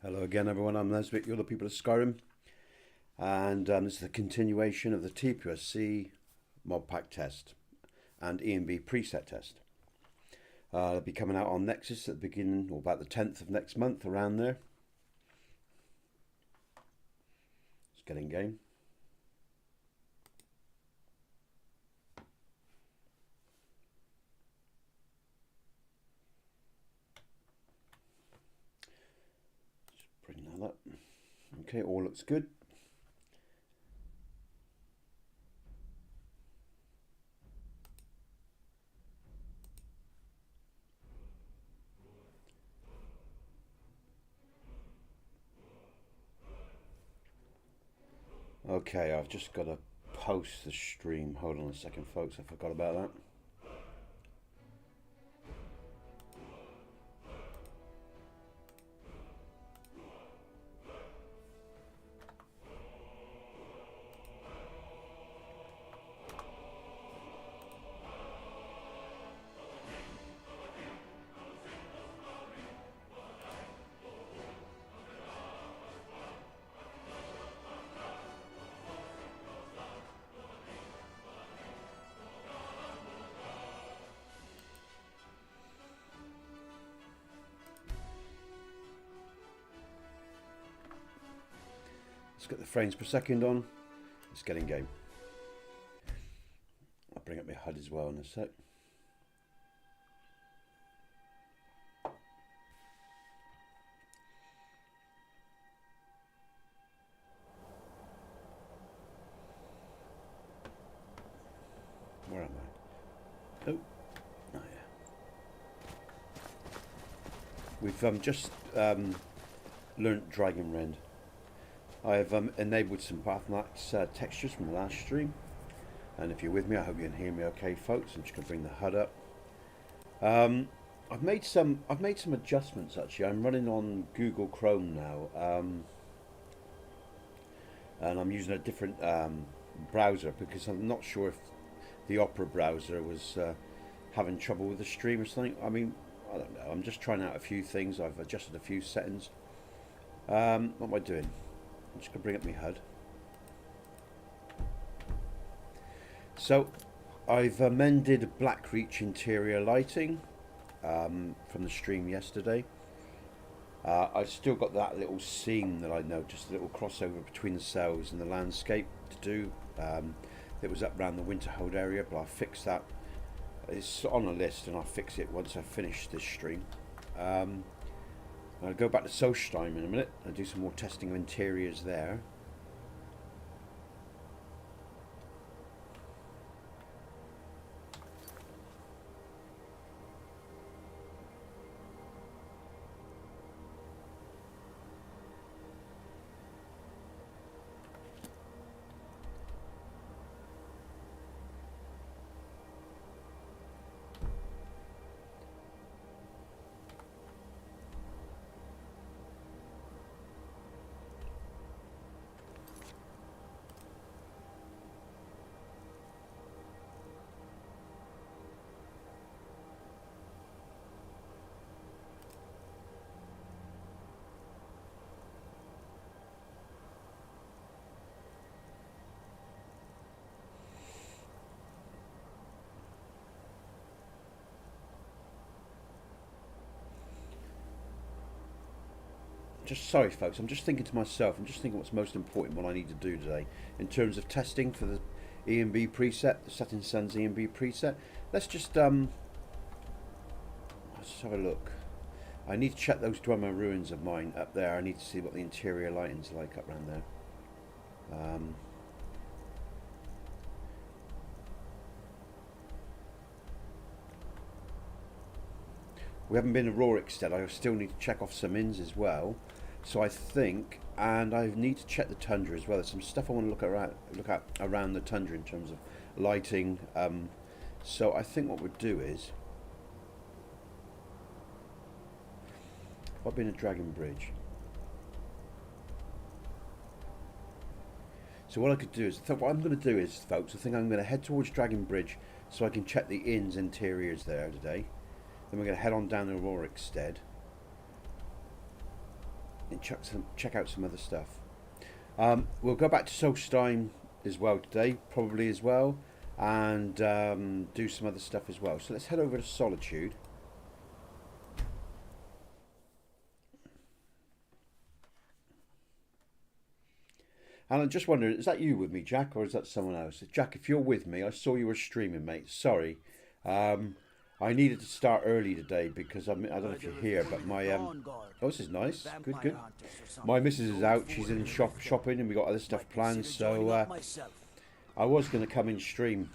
Hello again, everyone. I'm Nesbitt. You're the People of Skyrim, and this is the continuation of the TPOSC mod pack test and ENB preset test. They'll be coming out on Nexus at the beginning, or about the 10th of next month, around there. Let's get in game. Bring that up. Okay, all looks good. Okay, I've just got to post the stream. Hold on a second, folks. I forgot about that. Let's get the frames per second on. Let's get in game. I'll bring up my HUD as well in a sec. Where am I? Oh, yeah. We've just learnt Dragon Rend. I've enabled some Pathmax textures from the last stream, and if you're with me, I hope you can hear me okay, folks. I'm just going to bring the HUD up. I've made some adjustments actually. I'm running on Google Chrome now, and I'm using a different browser because I'm not sure if the Opera browser was having trouble with the stream or something. I mean, I don't know. I'm just trying out a few things. I've adjusted a few settings. What am I doing? I'm just going to bring up my HUD. So I've amended Blackreach interior lighting from the stream yesterday. I've still got that little seam that I noticed, a little crossover between the cells and the landscape to do. It was up around the Winterhold area, but I'll fix that. It's on a list and I'll fix it once I finish this stream. I'll go back to Solstheim in a minute and do some more testing of interiors there. Sorry folks, I'm just thinking to myself, I'm just thinking what's most important, what I need to do today in terms of testing for the ENB preset, the Setting Sun's ENB preset. Let's just have a look. I need to check those Dwemer ruins of mine up there. I need to see what the interior lighting's like up around there. We haven't been to Rorikstead. I still need to check off some inns as well. So I think, and I need to check the tundra as well. There's some stuff I want to look at around the tundra in terms of lighting. So I think what we'll do is, I've been to Dragon Bridge. So what I could do is, what I'm going to do is, folks, I think I'm going to head towards Dragon Bridge so I can check the inn's interiors there today. Then we're going to head on down to Rorikstead. and check out some other stuff. We'll go back to Solstein as well today, probably as well, and do some other stuff as well. So let's head over to Solitude. And I'm just wondering, is that you with me, Jack, or is that someone else? Jack, if you're with me, I saw you were streaming, mate. Sorry. I needed to start early today because I don't know if you're here, but my oh, this is nice. Good, good. My missus is out. She's in shopping, and we got other stuff planned. So I was going to come in stream.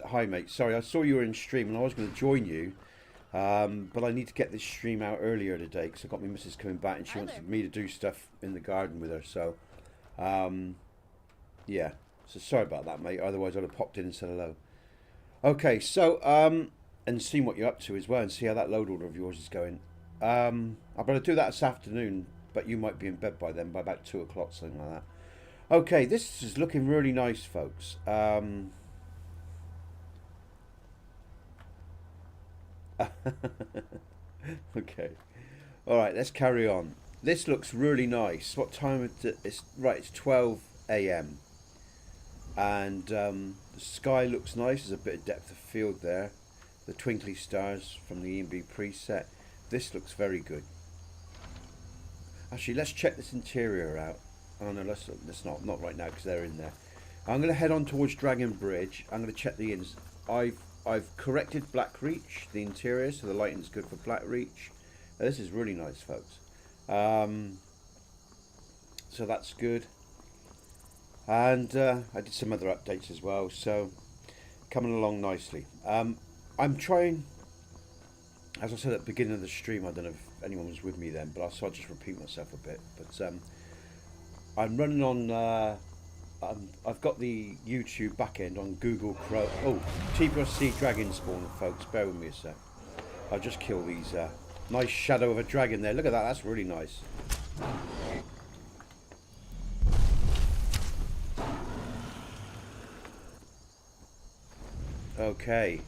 Hi, mate. Sorry, I saw you were in stream, and I was going to join you, but I need to get this stream out earlier today because I got my missus coming back, and she wanted me to do stuff in the garden with her. So yeah. So sorry about that, mate. Otherwise, I'd have popped in and said hello. Okay, so and seen what you're up to as well, and see how that load order of yours is going. I better do that this afternoon, but you might be in bed by then, by about 2 o'clock, something like that. Okay, this is looking really nice, folks. Okay, all right, let's carry on. This looks really nice. What time is it? It's right. It's 12 a.m. and the sky looks nice. There's a bit of depth of field there. The twinkly stars from the ENB preset. This looks very good. Actually, let's check this interior out. Oh no, let's not right now because they're in there. I'm going to head on towards Dragon Bridge. I'm going to check the inns. I've corrected Blackreach, the interior, so the lighting's good for Blackreach. This is really nice, folks. So that's good. And I did some other updates as well, so coming along nicely. I'm trying, as I said at the beginning of the stream, I don't know if anyone was with me then, but I'll just repeat myself a bit. But I'm running on, I've got the YouTube backend on Google Chrome. Oh, TPOSC dragon spawn, folks, bear with me a sec. I'll just kill these, nice shadow of a dragon there. Look at that, that's really nice. Okay.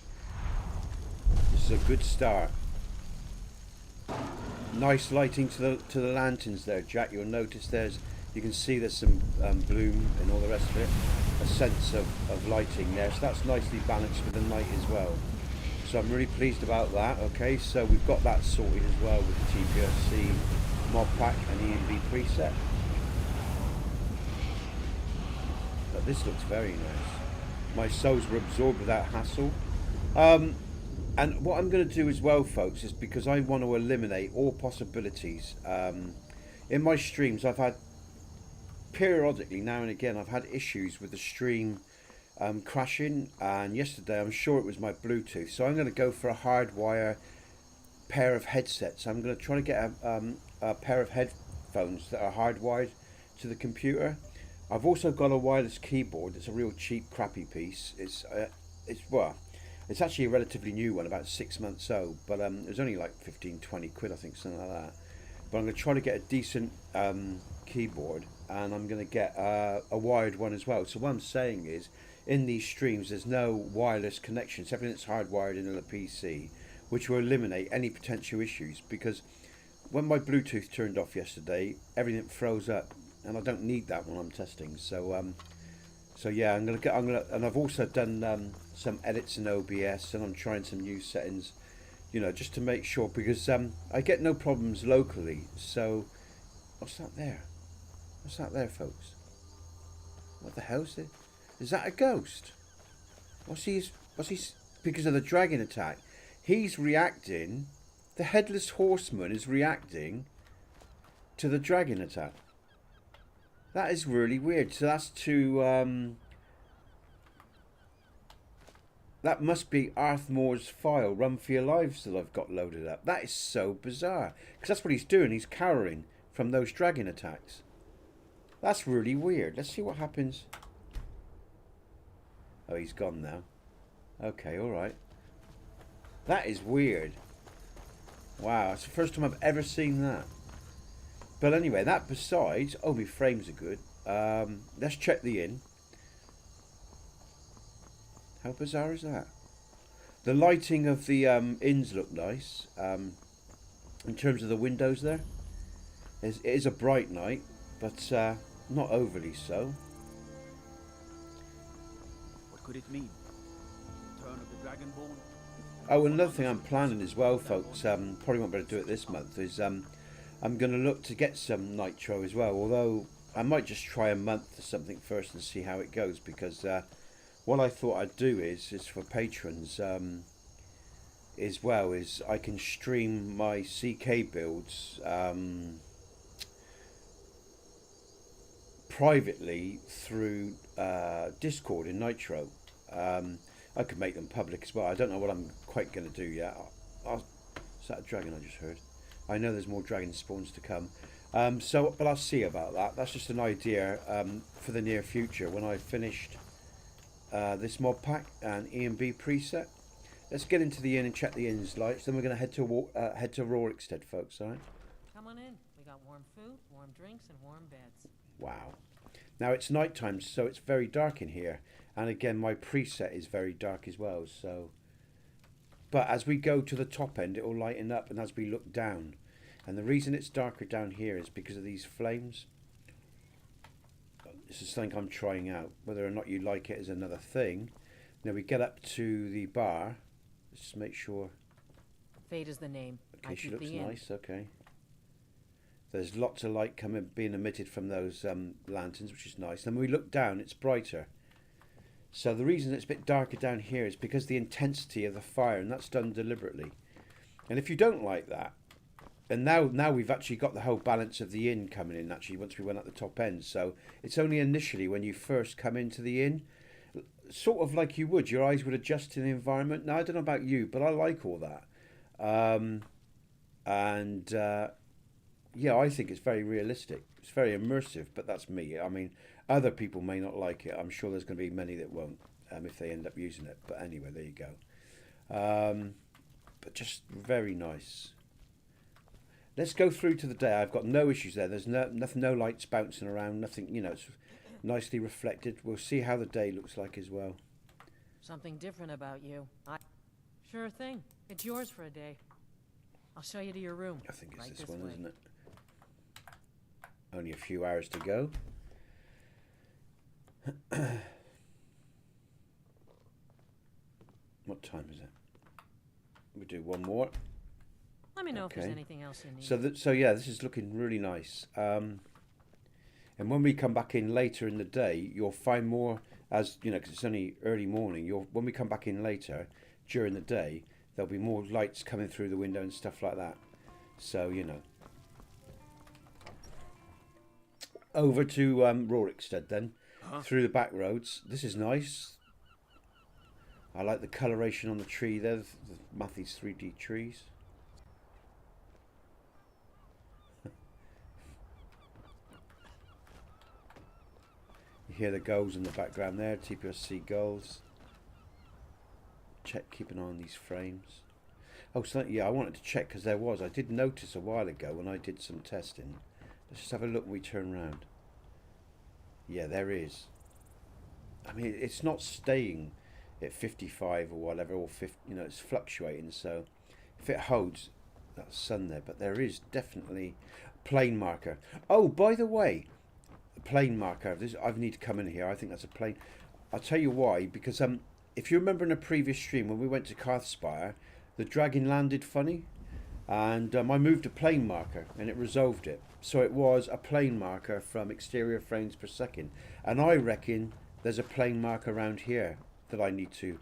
This is a good start. Nice lighting to the lanterns there, Jack. You'll notice you can see there's some bloom and all the rest of it. A sense of lighting there. So that's nicely balanced with the night as well. So I'm really pleased about that. Okay, so we've got that sorted as well with the TPOSC mod pack and the ENB preset. But this looks very nice. My souls were absorbed without hassle. And what I'm going to do as well, folks, is because I want to eliminate all possibilities. In my streams, I've had periodically, now and again, I've had issues with the stream crashing. And yesterday, I'm sure it was my Bluetooth. So I'm going to go for a hardwire pair of headsets. I'm going to try to get a pair of headphones that are hardwired to the computer. I've also got a wireless keyboard. It's a real cheap, crappy piece. It's actually a relatively new one, about 6 months old, but it was only like 15-20 quid, I think, something like that. But I'm going to try to get a decent keyboard, and I'm going to get a wired one as well. So what I'm saying is, in these streams, there's no wireless connections. Everything's hardwired into the PC, which will eliminate any potential issues. Because when my Bluetooth turned off yesterday, everything froze up, and I don't need that when I'm testing. So so yeah, and I've also done some edits in OBS, and I'm trying some new settings, you know, just to make sure, because I get no problems locally. So what's that there? What's that there, folks? What the hell is it? Is that a ghost? What's he? Because of the dragon attack, he's reacting. The headless horseman is reacting to the dragon attack. That is really weird. So that's to that must be Arthmore's file, Run for Your Lives, that I've got loaded up. That is so bizarre, because that's what he's doing. He's cowering from those dragon attacks. That's really weird. Let's see what happens. Oh, he's gone now. Okay, all right. That is weird. Wow, it's the first time I've ever seen that. But anyway, that besides, oh, my frames are good. Let's check the inn. How bizarre is that? The lighting of the inns look nice. In terms of the windows there. It is a bright night, but not overly so. What could it mean? Turn of the Dragonborn? Oh, another thing I'm planning as well, folks, probably won't be able to do it this month, is I'm going to look to get some nitro as well, although I might just try a month or something first and see how it goes, because what I thought I'd do is for patrons as well, is I can stream my CK builds privately through Discord in Nitro. I could make them public as well. I don't know what I'm quite going to do yet. Is that a dragon I just heard? I know there's more dragon spawns to come. But I'll see about that. That's just an idea for the near future when I've finished this mod pack and ENB preset. Let's get into the inn and check the inn's lights. Then we're going to head to Rorikstead, folks. All right. Come on in. We got warm food, warm drinks, and warm beds. Wow. Now it's night time, so it's very dark in here. And again, my preset is very dark as well. So, but as we go to the top end, it will lighten up, and as we look down, and the reason it's darker down here is because of these flames. This is something I'm trying out. Whether or not you like it is another thing. Now we get up to the bar. Let's just make sure. Fate is the name. Okay, she looks nice. Okay. There's lots of light being emitted from those lanterns, which is nice. And when we look down, it's brighter. So the reason it's a bit darker down here is because the intensity of the fire, and that's done deliberately. And if you don't like that, and now we've actually got the whole balance of the inn coming in, actually, once we went at the top end. So it's only initially when you first come into the inn, sort of like you would, your eyes would adjust to the environment. Now, I don't know about you, but I like all that. Yeah, I think it's very realistic. It's very immersive, but that's me. I mean, other people may not like it. I'm sure there's going to be many that won't if they end up using it. But anyway, there you go. But just very nice. Let's go through to the day. I've got no issues there. There's nothing, no lights bouncing around, nothing, it's nicely reflected. We'll see how the day looks like as well. Something different about you. Sure thing. It's yours for a day. I'll show you to your room. I think it's right this one, way. isn't it? Only a few hours to go. What time is it? We do one more. Let me know if there's anything else you need. So yeah, this is looking really nice. And when we come back in later in the day, you'll find more, as you know, because it's only early morning. When we come back in later during the day, there'll be more lights coming through the window and stuff like that. So over to Rorikstead then, through the back roads. This is nice. I like the coloration on the tree there, the Matthys 3D trees. You hear the gulls in the background there, TPOSC gulls. Check, keep an eye on these frames. Oh, so yeah, I wanted to check because I did notice a while ago when I did some testing. Let's just have a look when we turn around. Yeah, there is. I mean, it's not staying at 55 or whatever, or 50, it's fluctuating. So if it holds, that sun there, but there is definitely plane marker. Oh, by the way, plane marker. I need to come in here. I think that's a plane. I'll tell you why. Because if you remember in a previous stream when we went to Carthspire, the dragon landed funny, and I moved a plane marker and it resolved it. So it was a plane marker from exterior frames per second, and I reckon there's a plane marker around here that I need to.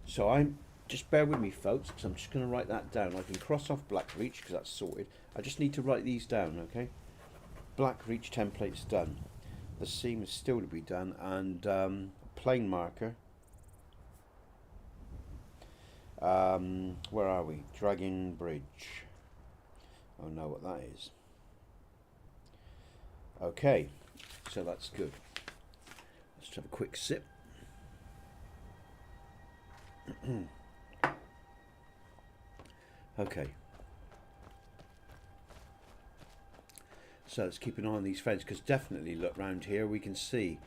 So just bear with me, folks, because I'm just going to write that down. I can cross off Blackreach because that's sorted. I just need to write these down, okay? Blackreach template's done. The seam is still to be done, and plane marker. Where are we? Dragon Bridge. Oh, know what that is. Okay, so that's good. Let's have a quick sip. Okay. So let's keep an eye on these fences, because definitely look round here we can see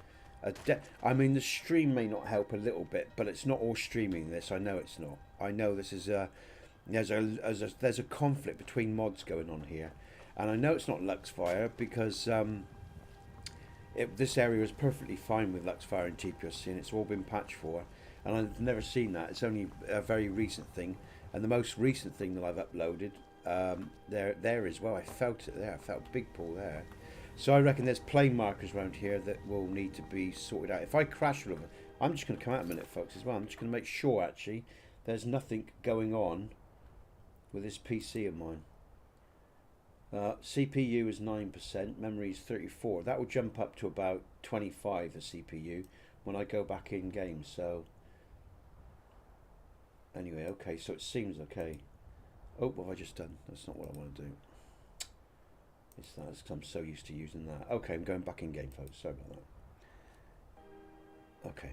I mean, the stream may not help a little bit, but it's not all streaming this. I know it's not. I know this is there's a conflict between mods going on here, And I know it's not Luxfire because this area is perfectly fine with Luxfire and TPOSC, and it's all been patched for. And I've never seen that. It's only a very recent thing. And the most recent thing that I've uploaded, there as well. I felt it there. I felt a big pull there. So I reckon there's plane markers around here that will need to be sorted out. If I crash with it, I'm just going to come out a minute, folks, as well. I'm just going to make sure, actually, there's nothing going on with this PC of mine. CPU is 9%, memory is 34. That will jump up to about 25, the CPU, when I go back in game. So, anyway, okay, so it seems okay. Oh, what have I just done? That's not what I want to do. It's that, because I'm so used to using that. Okay, I'm going back in game, folks. Sorry about that. Okay.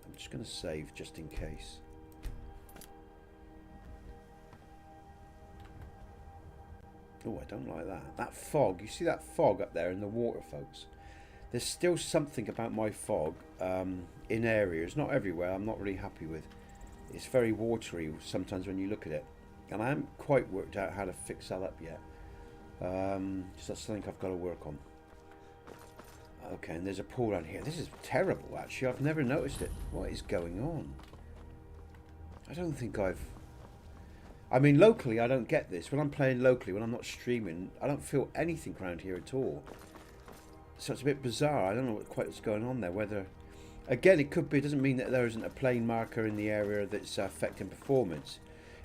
I'm just going to save just in case. Oh, I don't like that. That fog. You see that fog up there in the water, folks? There's still something about my fog in areas, not everywhere, I'm not really happy with. It's very watery sometimes when you look at it. And I haven't quite worked out how to fix that up yet. So that's something I've got to work on. Okay, and there's a pool around here. This is terrible, actually. I've never noticed it. What is going on? I don't think I mean, locally, I don't get this. When I'm playing locally, when I'm not streaming, I don't feel anything around here at all. So it's a bit bizarre. I don't know quite what's going on there. Whether, again, it could be. It doesn't mean that there isn't a plane marker in the area that's affecting performance.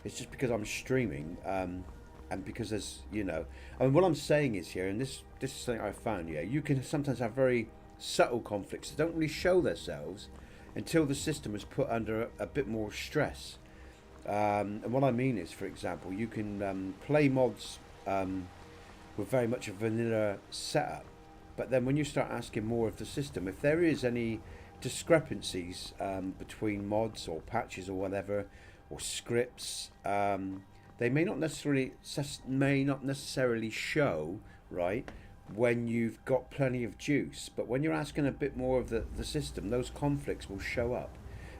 It's just because I'm streaming, and because there's, you know, I mean, what I'm saying is here, and this is something I found. Yeah, you can sometimes have very subtle conflicts that don't really show themselves until the system is put under a bit more stress. And what I mean is, for example, you can play mods with very much a vanilla setup, but then when you start asking more of the system, if there is any discrepancies between mods or patches or whatever, or scripts, they may not necessarily show, right, when you've got plenty of juice, but when you're asking a bit more of the system, those conflicts will show up.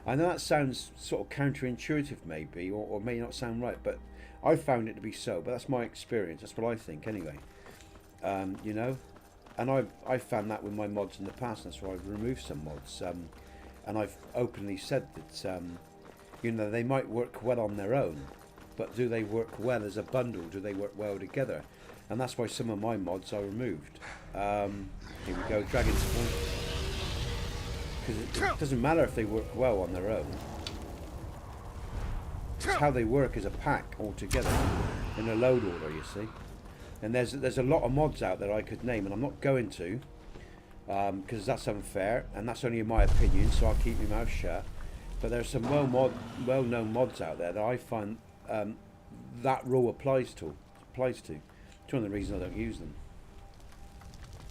I know that sounds sort of counterintuitive maybe, or may not sound right, but I found it to be so. But that's my experience. That's what I think anyway. You know, and I've found that with my mods in the past. That's why I've removed some mods. And I've openly said that, you know, they might work well on their own, but do they work well as a bundle? Do they work well together? And that's why some of my mods I removed. Here we go, Dragon Spawn. Because it doesn't matter if they work well on their own. It's how they work as a pack all together in a load order, you see. And there's a lot of mods out there I could name, and I'm not going to, because that's unfair, and that's only in my opinion, so I'll keep my mouth shut. But there's some well-known mods out there that I find that rule applies to. It's one of the reasons I don't use them.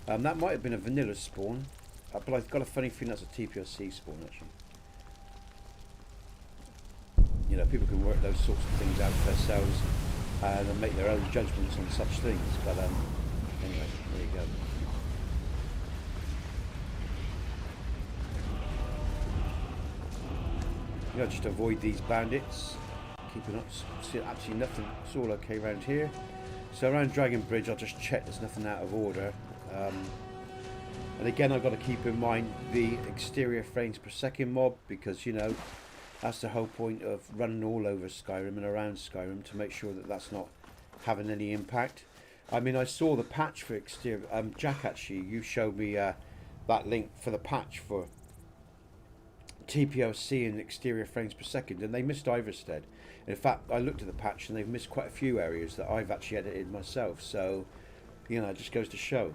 That might have been a vanilla spawn. But I've got a funny feeling that's a TPOSC spawn, actually. You know, people can work those sorts of things out for themselves and make their own judgments on such things. But anyway, there you go. You know, just avoid these bandits. Keeping up, see absolutely nothing. It's all okay around here. So around Dragon Bridge, I'll just check there's nothing out of order. And again, I've got to keep in mind the exterior frames per second mob, because, you know, that's the whole point of running all over Skyrim and around Skyrim, to make sure that that's not having any impact. I mean, I saw the patch for exterior. Jack, actually, you showed me that link for the patch for TPOSC and exterior frames per second, and they missed Iverstead. And in fact, I looked at the patch and they've missed quite a few areas that I've actually edited myself. So, you know, it just goes to show.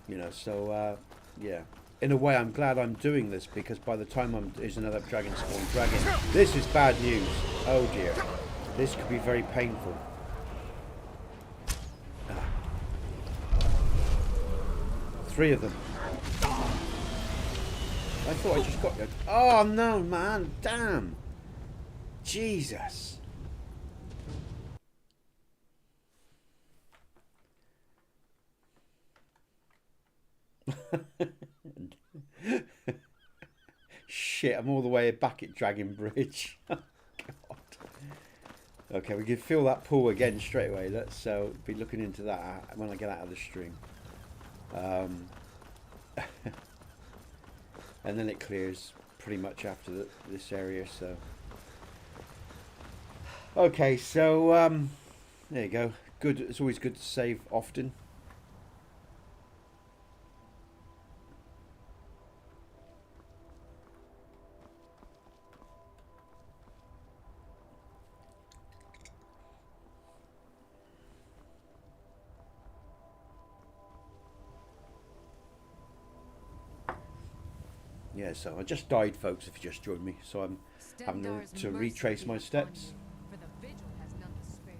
You know, so yeah. In a way, I'm glad I'm doing this, because by the time there's another dragon spawn dragon, this is bad news. Oh dear, this could be very painful. Three of them. I thought I just got you. Oh no, man! Damn! Jesus! Shit, I'm all the way back at Dragon Bridge. Oh, God. Okay, we can feel that pull again straight away. Let's be looking into that when I get out of the stream. And then it clears pretty much after this area, so... Okay, so there you go. Good. It's always good to save often. Yeah, so I just died, folks, if you just joined me. So I'm having to retrace my steps. For the vigil has none to spare.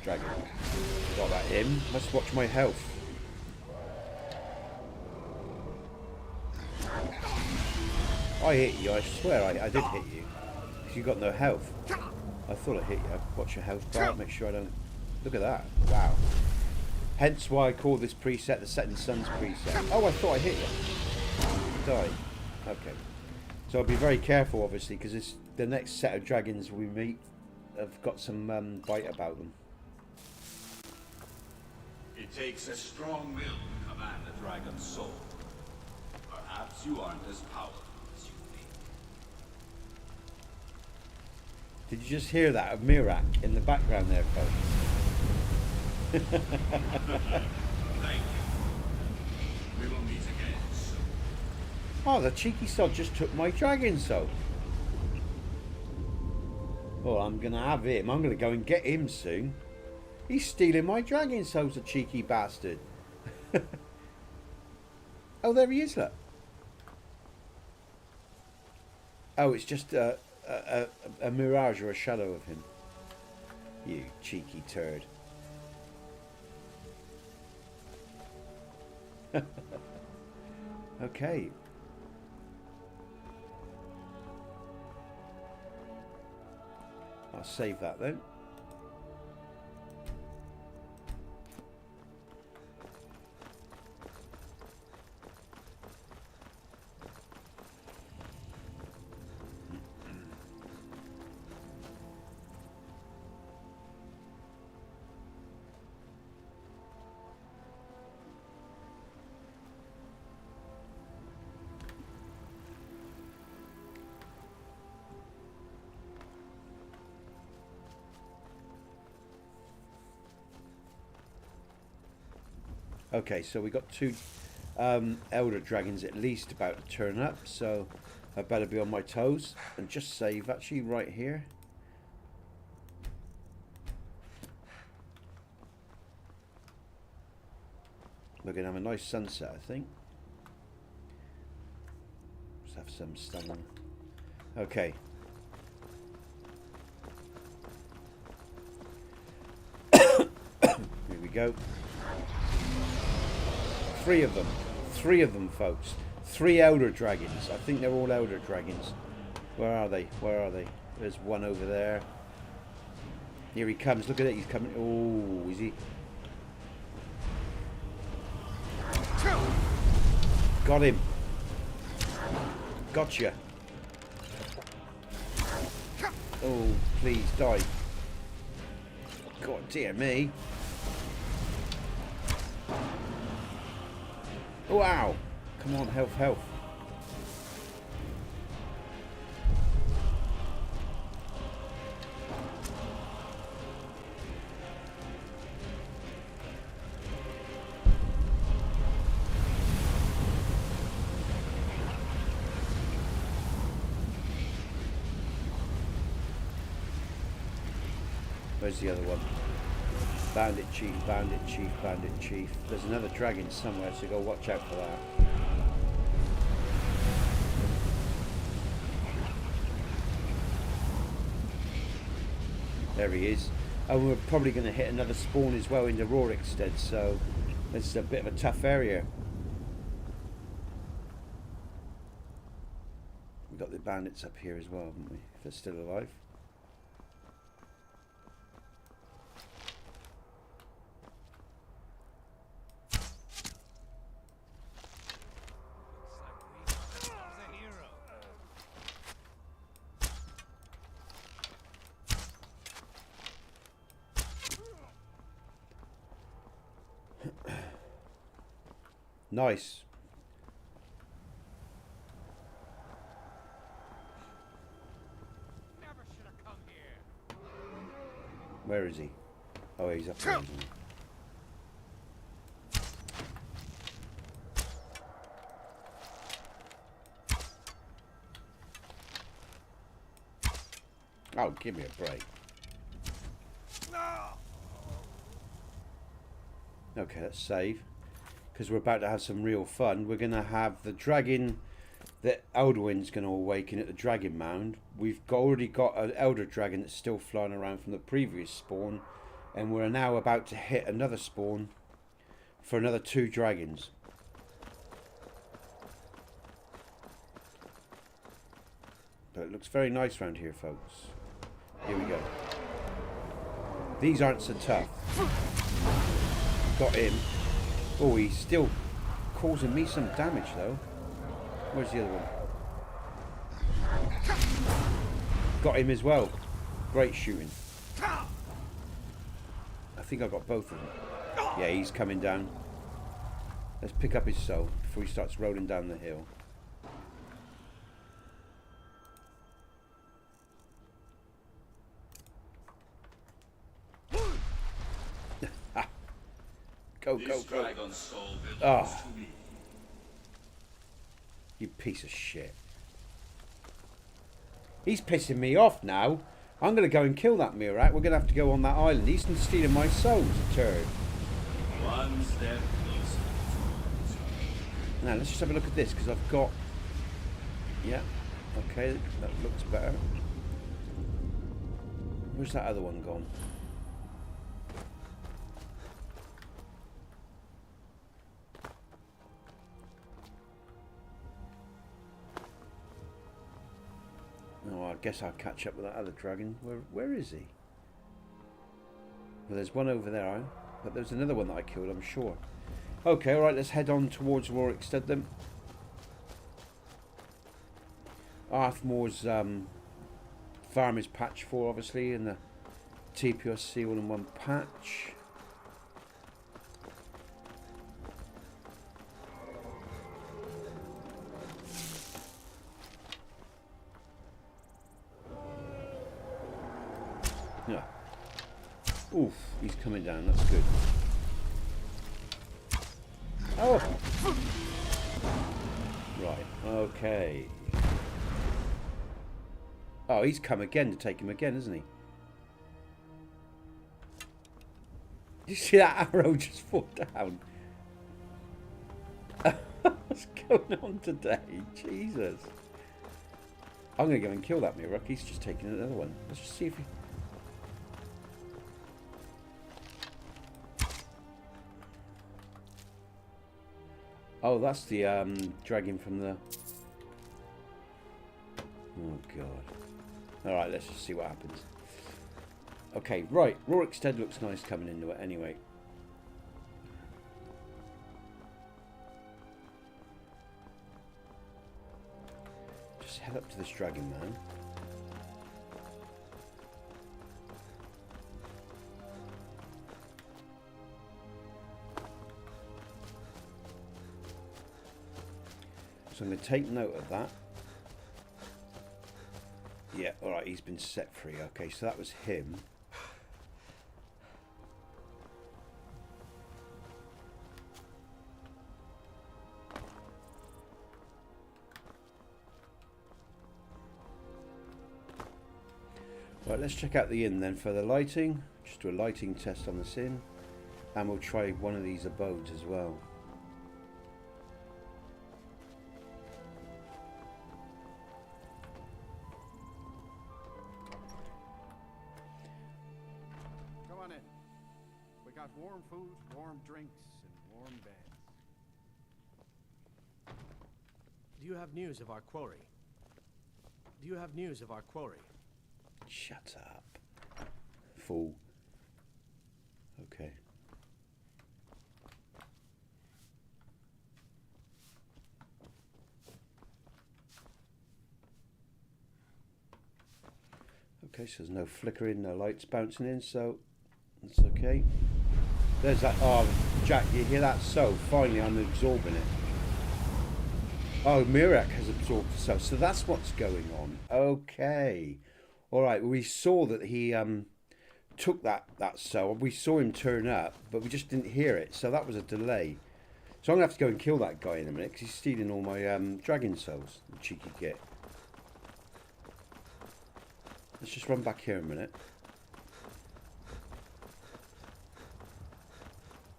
Dragon. Got that in. Let's watch my health. I hit you, I swear I did hit you. You got no health. I thought I hit you. Watch your health bar, make sure I don't... Look at that. Wow. Hence why I call this preset the Setting Suns preset. Oh, I thought I hit you. Die. Okay. So I'll be very careful, obviously, because the next set of dragons we meet have got some bite about them. It takes a strong will to command a dragon's soul. Perhaps you aren't as powerful as you think. Did you just hear that? A Mirak in the background there, folks. Thank you. We will meet again soon. Oh, the cheeky sod just took my dragon soul. Well, I'm going to have him. I'm going to go and get him soon. He's stealing my dragon souls, the cheeky bastard. Oh, there he is, look. Oh, it's just a mirage or a shadow of him. You cheeky turd. Okay. I'll save that then. Okay, so we got two elder dragons at least about to turn up, so I better be on my toes and just save actually right here. We're gonna have a nice sunset, I think. Just have some stunning. Okay. Here we go. Three of them, folks. 3 elder dragons. I think they're all elder dragons. Where are they? Where are they? There's one over there. Here he comes. Look at it. He's coming. Oh, is he? Got him. Gotcha. Oh, please die. God dear me. Wow! Come on, health, health. Where's the other one? Bandit chief, bandit chief, bandit chief. There's another dragon somewhere, so go watch out for that. There he is. And we're probably going to hit another spawn as well into Rorikstead, so it's a bit of a tough area. We've got the bandits up here as well, haven't we? If they're still alive. Nice. Never should have come here. Where is he? Oh, he's up there. Isn't he? Oh, give me a break. Okay, let's save. Because we're about to have some real fun. We're going to have the dragon. The Elderwind's going to awaken at the dragon mound. We've already got an elder dragon that's still flying around from the previous spawn. And we're now about to hit another spawn for another 2 dragons. But it looks very nice around here, folks. Here we go. These aren't so tough. Got him. Oh, he's still causing me some damage, though. Where's the other one? Got him as well. Great shooting. I think I got both of them. Yeah, he's coming down. Let's pick up his soul before he starts rolling down the hill. Go, go, go. Oh. You piece of shit. He's pissing me off now. I'm going to go and kill that Murat. We're going to have to go on that island. He's stealing my souls, a turd. One step closer. Now, let's just have a look at this, because I've got... Yeah, okay, that looks better. Where's that other one gone? Oh, I guess I'll catch up with that other dragon. Where is he? Well, there's one over there, but there's another one that I killed, I'm sure. Okay, alright, let's head on towards Rorikstead then. Arthmore's farm is patch 4, obviously, and the TPOSC all in one patch. Yeah. Oof, he's coming down, that's good. Oh! Right, okay. Oh, he's come again to take him again, isn't he? Did you see that arrow just fall down? What's going on today? Jesus. I'm going to go and kill that Miruk. He's just taking another one. Let's just see if he... Oh, that's the dragon from the... Oh, God. Alright, let's just see what happens. Okay, right. Rorikstead looks nice coming into it anyway. Just head up to this dragon man. So I'm going to take note of that. Yeah, alright, he's been set free. Okay, so that was him. Right, let's check out the inn then for the lighting. Just do a lighting test on this inn. And we'll try one of these abodes as well. Warm food, warm drinks, and warm beds. Do you have news of our quarry? Do you have news of our quarry? Shut up. Fool. Okay. Okay, so there's no flickering, no lights bouncing in, so that's okay. There's that Jack, you hear that? So finally I'm absorbing it. Oh, Mirak has absorbed the soul. So that's what's going on. Okay. Alright, well, we saw that he took that soul. We saw him turn up, but we just didn't hear it. So that was a delay. So I'm going to have to go and kill that guy in a minute, because he's stealing all my dragon souls. The cheeky git. Let's just run back here a minute.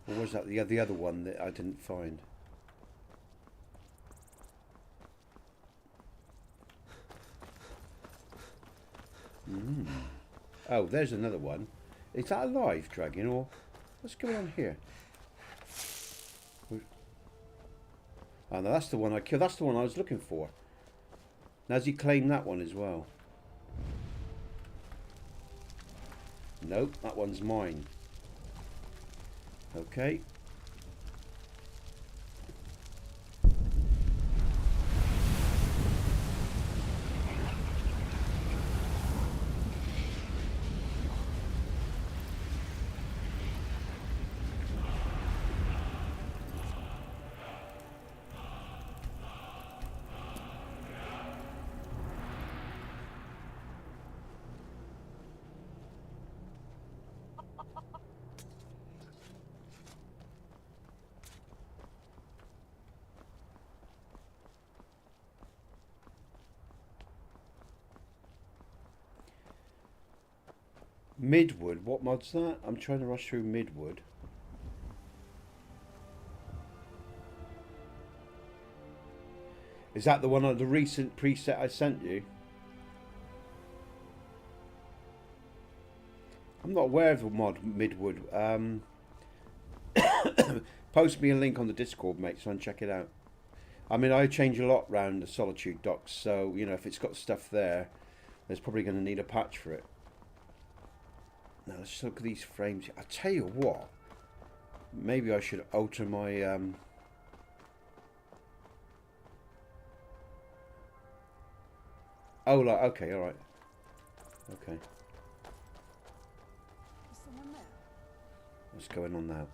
Or was that the other one that I didn't find? Oh, there's another one. Is that a live dragon, or what's going on here? Oh no, that's the one I killed. That's the one I was looking for. Now, has he claimed that one as well? Nope, that one's mine. Okay. Midwood, what mod's that? I'm trying to rush through Midwood. Is that the one on the recent preset I sent you? I'm not aware of the mod Midwood. Post me a link on the Discord, mate, so I can check it out. I mean, I change a lot around the Solitude docks, so, you know, if it's got stuff there, there's probably going to need a patch for it. Now, let's just look at these frames. I tell you what, maybe I should alter my... Oh, like, okay, alright. Okay. Is someone there? What's going on now?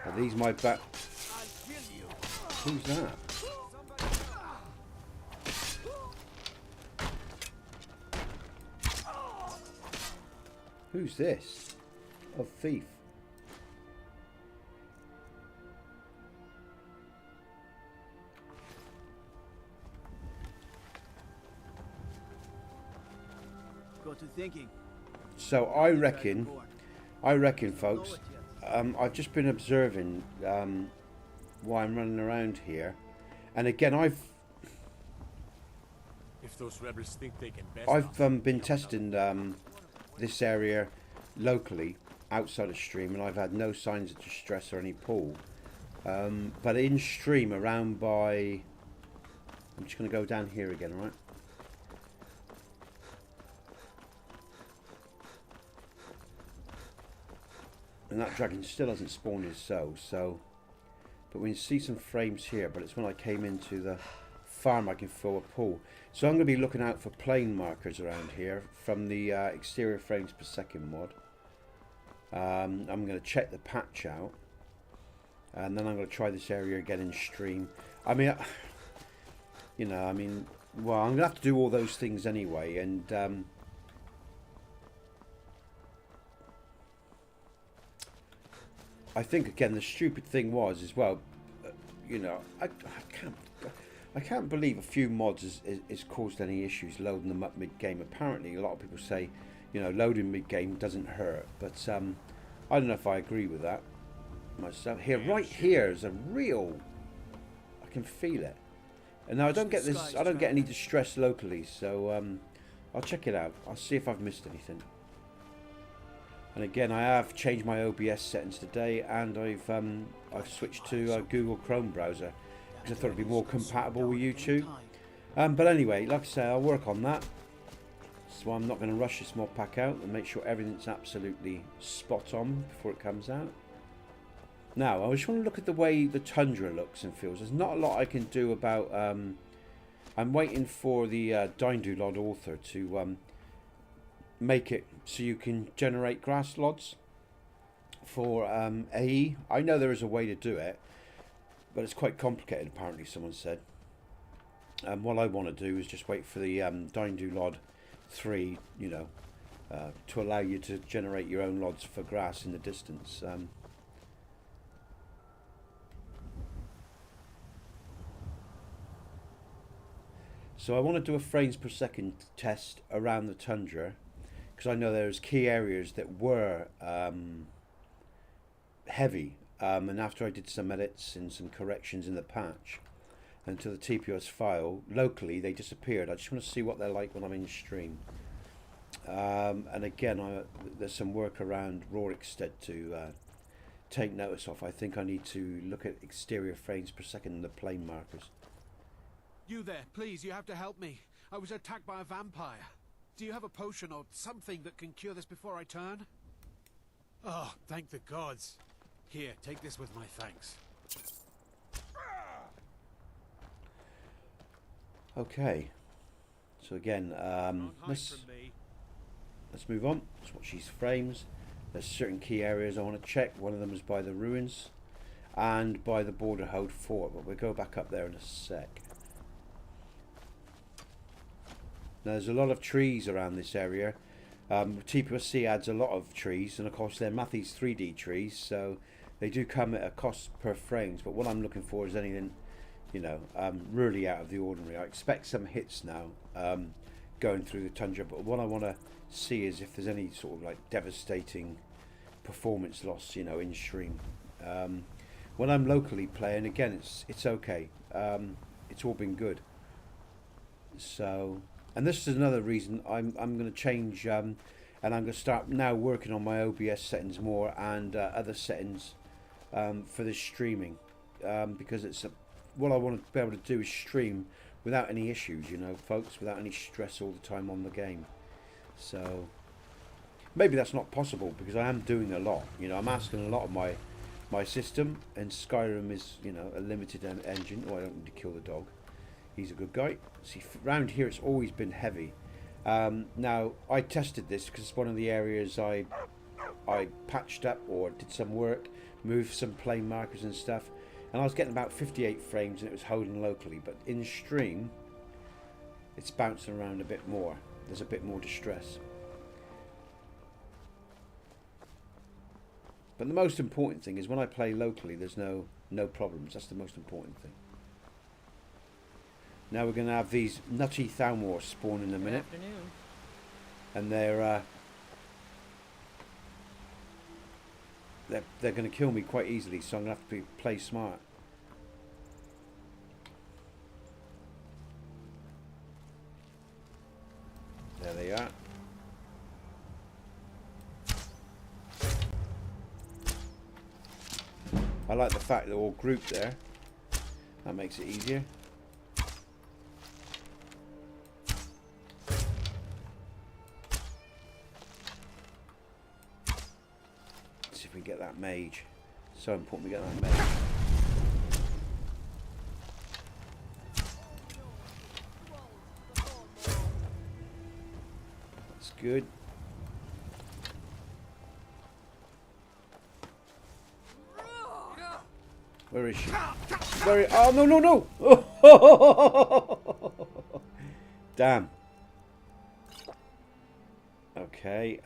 Are these my back? Who's that? Who's this? A thief. Got to thinking. So I reckon, folks, I've just been observing while I'm running around here, and again If those rebels think they can best I've been testing this area locally outside of stream, and I've had no signs of distress or any pull. But in stream around by, I'm just going to go down here again, all right? And that dragon still hasn't spawned his soul, so... But we can see some frames here, but it's when I came into the farm I can feel a pull. So I'm going to be looking out for plane markers around here from the exterior frames per second mod. I'm going to check the patch out. And then I'm going to try this area again in stream. I mean, you know, I mean, well, I'm going to have to do all those things anyway, and... I think again the stupid thing was as well, you know, I can't believe a few mods has caused any issues loading them up mid game. Apparently, a lot of people say, you know, loading mid game doesn't hurt, but I don't know if I agree with that myself. Here, right here is a real. I can feel it, and now I don't get this. I don't get any distress locally, so I'll check it out. I'll see if I've missed anything. And again, I have changed my OBS settings today, and I've switched to Google Chrome browser because I thought it'd be more compatible with YouTube. But anyway, like I say, I'll work on that. So I'm not going to rush this mod pack out and make sure everything's absolutely spot on before it comes out. Now, I just want to look at the way the tundra looks and feels. There's not a lot I can do about. I'm waiting for the Dindulod author to make it so you can generate grass lods. for AE. I know there is a way to do it, but it's quite complicated, apparently, someone said. What I want to do is just wait for the Lod 3, you know, to allow you to generate your own lods for grass in the distance. So I want to do a frames per second test around the tundra, because I know there's key areas that were heavy, and after I did some edits and some corrections in the patch and to the TPOSC file, locally they disappeared. I just want to see what they're like when I'm in stream. And again, there's some work around Rorikstead to take notice of. I think I need to look at exterior frames per second and the plane markers. You there, please, you have to help me. I was attacked by a vampire. Do you have a potion or something that can cure this before I turn? Oh, thank the gods. Here, take this with my thanks. Okay. So again, let's move on. Let's watch these frames. There's certain key areas I want to check. One of them is by the ruins and by the border hold fort, but we'll go back up there in a sec. Now there's a lot of trees around this area. TPOSC adds a lot of trees, and of course they're Matthys 3D trees, so they do come at a cost per frames, but what I'm looking for is anything, you know, really out of the ordinary. I expect some hits now going through the tundra, but what I want to see is if there's any sort of like devastating performance loss, you know, in stream. When I'm locally playing, again, it's okay. It's all been good. So, and this is another reason I'm going to change, and I'm going to start now working on my OBS settings more and other settings for this streaming, because it's what I want to be able to do is stream without any issues, you know, folks, without any stress all the time on the game. So maybe that's not possible because I am doing a lot. You know, I'm asking a lot of my system, and Skyrim is, you know, a limited engine. Oh, I don't need to kill the dog. He's a good guy. See, around here it's always been heavy. Now I tested this because it's one of the areas I patched up or did some work, moved some plane markers and stuff, and I was getting about 58 frames and it was holding locally, but in stream it's bouncing around a bit more. There's a bit more distress. But the most important thing is when I play locally there's no problems. That's the most important thing. Now we're going to have these nutty Thalmor spawn in a minute. Good afternoon. And they're going to kill me quite easily, so I'm going to have to play smart. There they are. I like the fact they're all grouped there. That makes it easier. We get that mage. So important we get that mage. That's good. Where is she? Where is, oh no no no! Damn. Okay,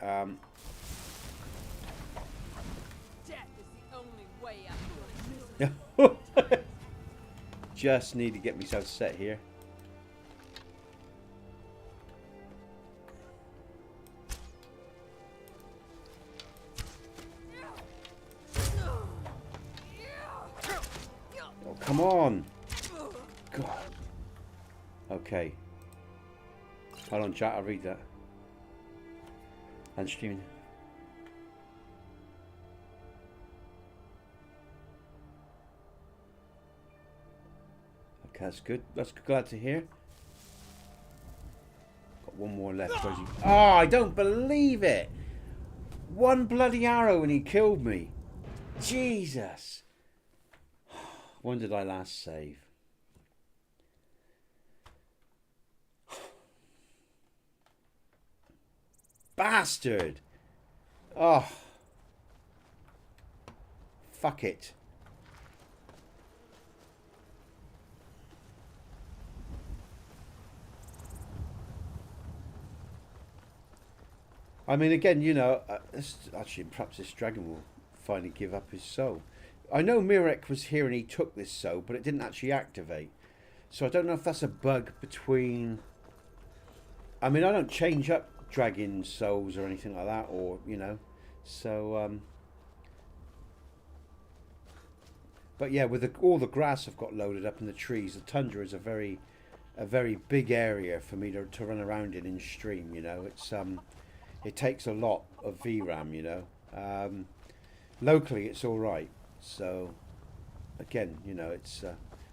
just need to get myself set here. Oh, come on. God. Okay. Hold on, chat, I'll read that. I'm streaming. That's good. That's glad to hear. Got one more left. Oh, I don't believe it. One bloody arrow and he killed me. Jesus. When did I last save? Bastard. Oh. Fuck it. I mean, again, you know, actually, perhaps this dragon will finally give up his soul. I know Mirek was here and he took this soul, but it didn't actually activate. So I don't know if that's a bug between... I mean, I don't change up dragon souls or anything like that, or, you know, so... But yeah, with all the grass I've got loaded up in the trees, the tundra is a very big area for me to run around in stream, you know. It's... It takes a lot of VRAM, you know. Locally, it's all right. So, again, you know, it's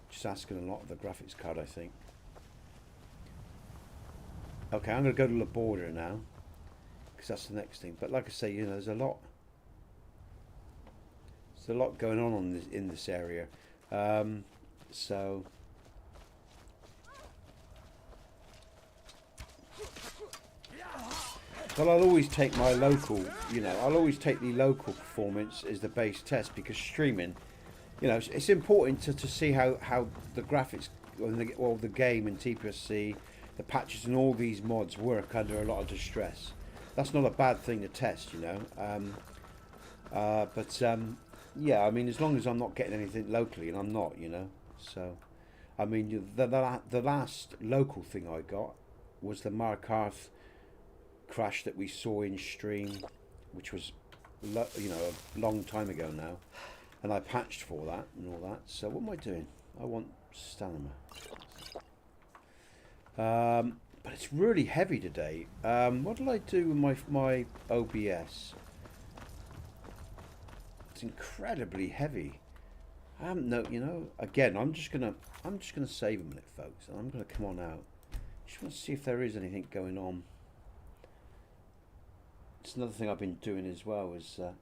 just asking a lot of the graphics card, I think. Okay, I'm going to go to the border now, because that's the next thing. But like I say, you know, there's a lot going on in this area. So. But I'll always take my local, you know, I'll always take the local performance as the base test, because streaming, you know, it's important to see how the graphics, or the game in TPOSC, the patches and all these mods work under a lot of distress. That's not a bad thing to test, you know. Yeah, I mean, as long as I'm not getting anything locally, and I'm not, you know. So, I mean, the last local thing I got was the Markarth crash that we saw in stream, which was, you know, a long time ago now, and I patched for that and all that. So what am I doing? I want stamina. But it's really heavy today. What did I do with my OBS? It's incredibly heavy. I haven't you know. Again, I'm just gonna save a minute, folks, and I'm gonna come on out. Just want to see if there is anything going on. It's another thing I've been doing as well is, oh,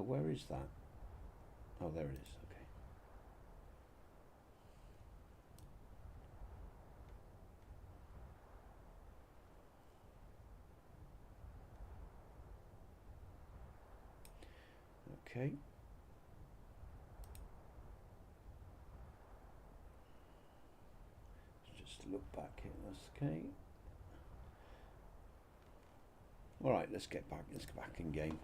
where is that? Oh, there it is. Okay. Okay. Let's just look back here. That's okay. All right, let's get back. Let's get back in game.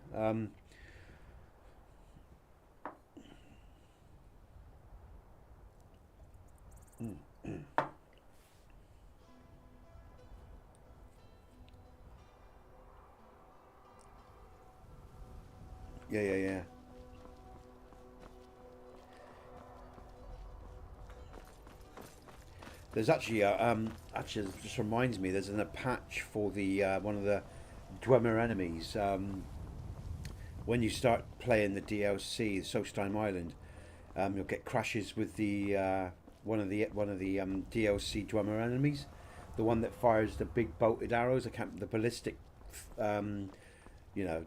Yeah. There's actually actually it just reminds me. There's a patch for the one of the Dwemer enemies. When you start playing the DLC, Solstheim Island, you'll get crashes with the one of the DLC Dwemer enemies, the one that fires the big bolted arrows. The ballistic, you know,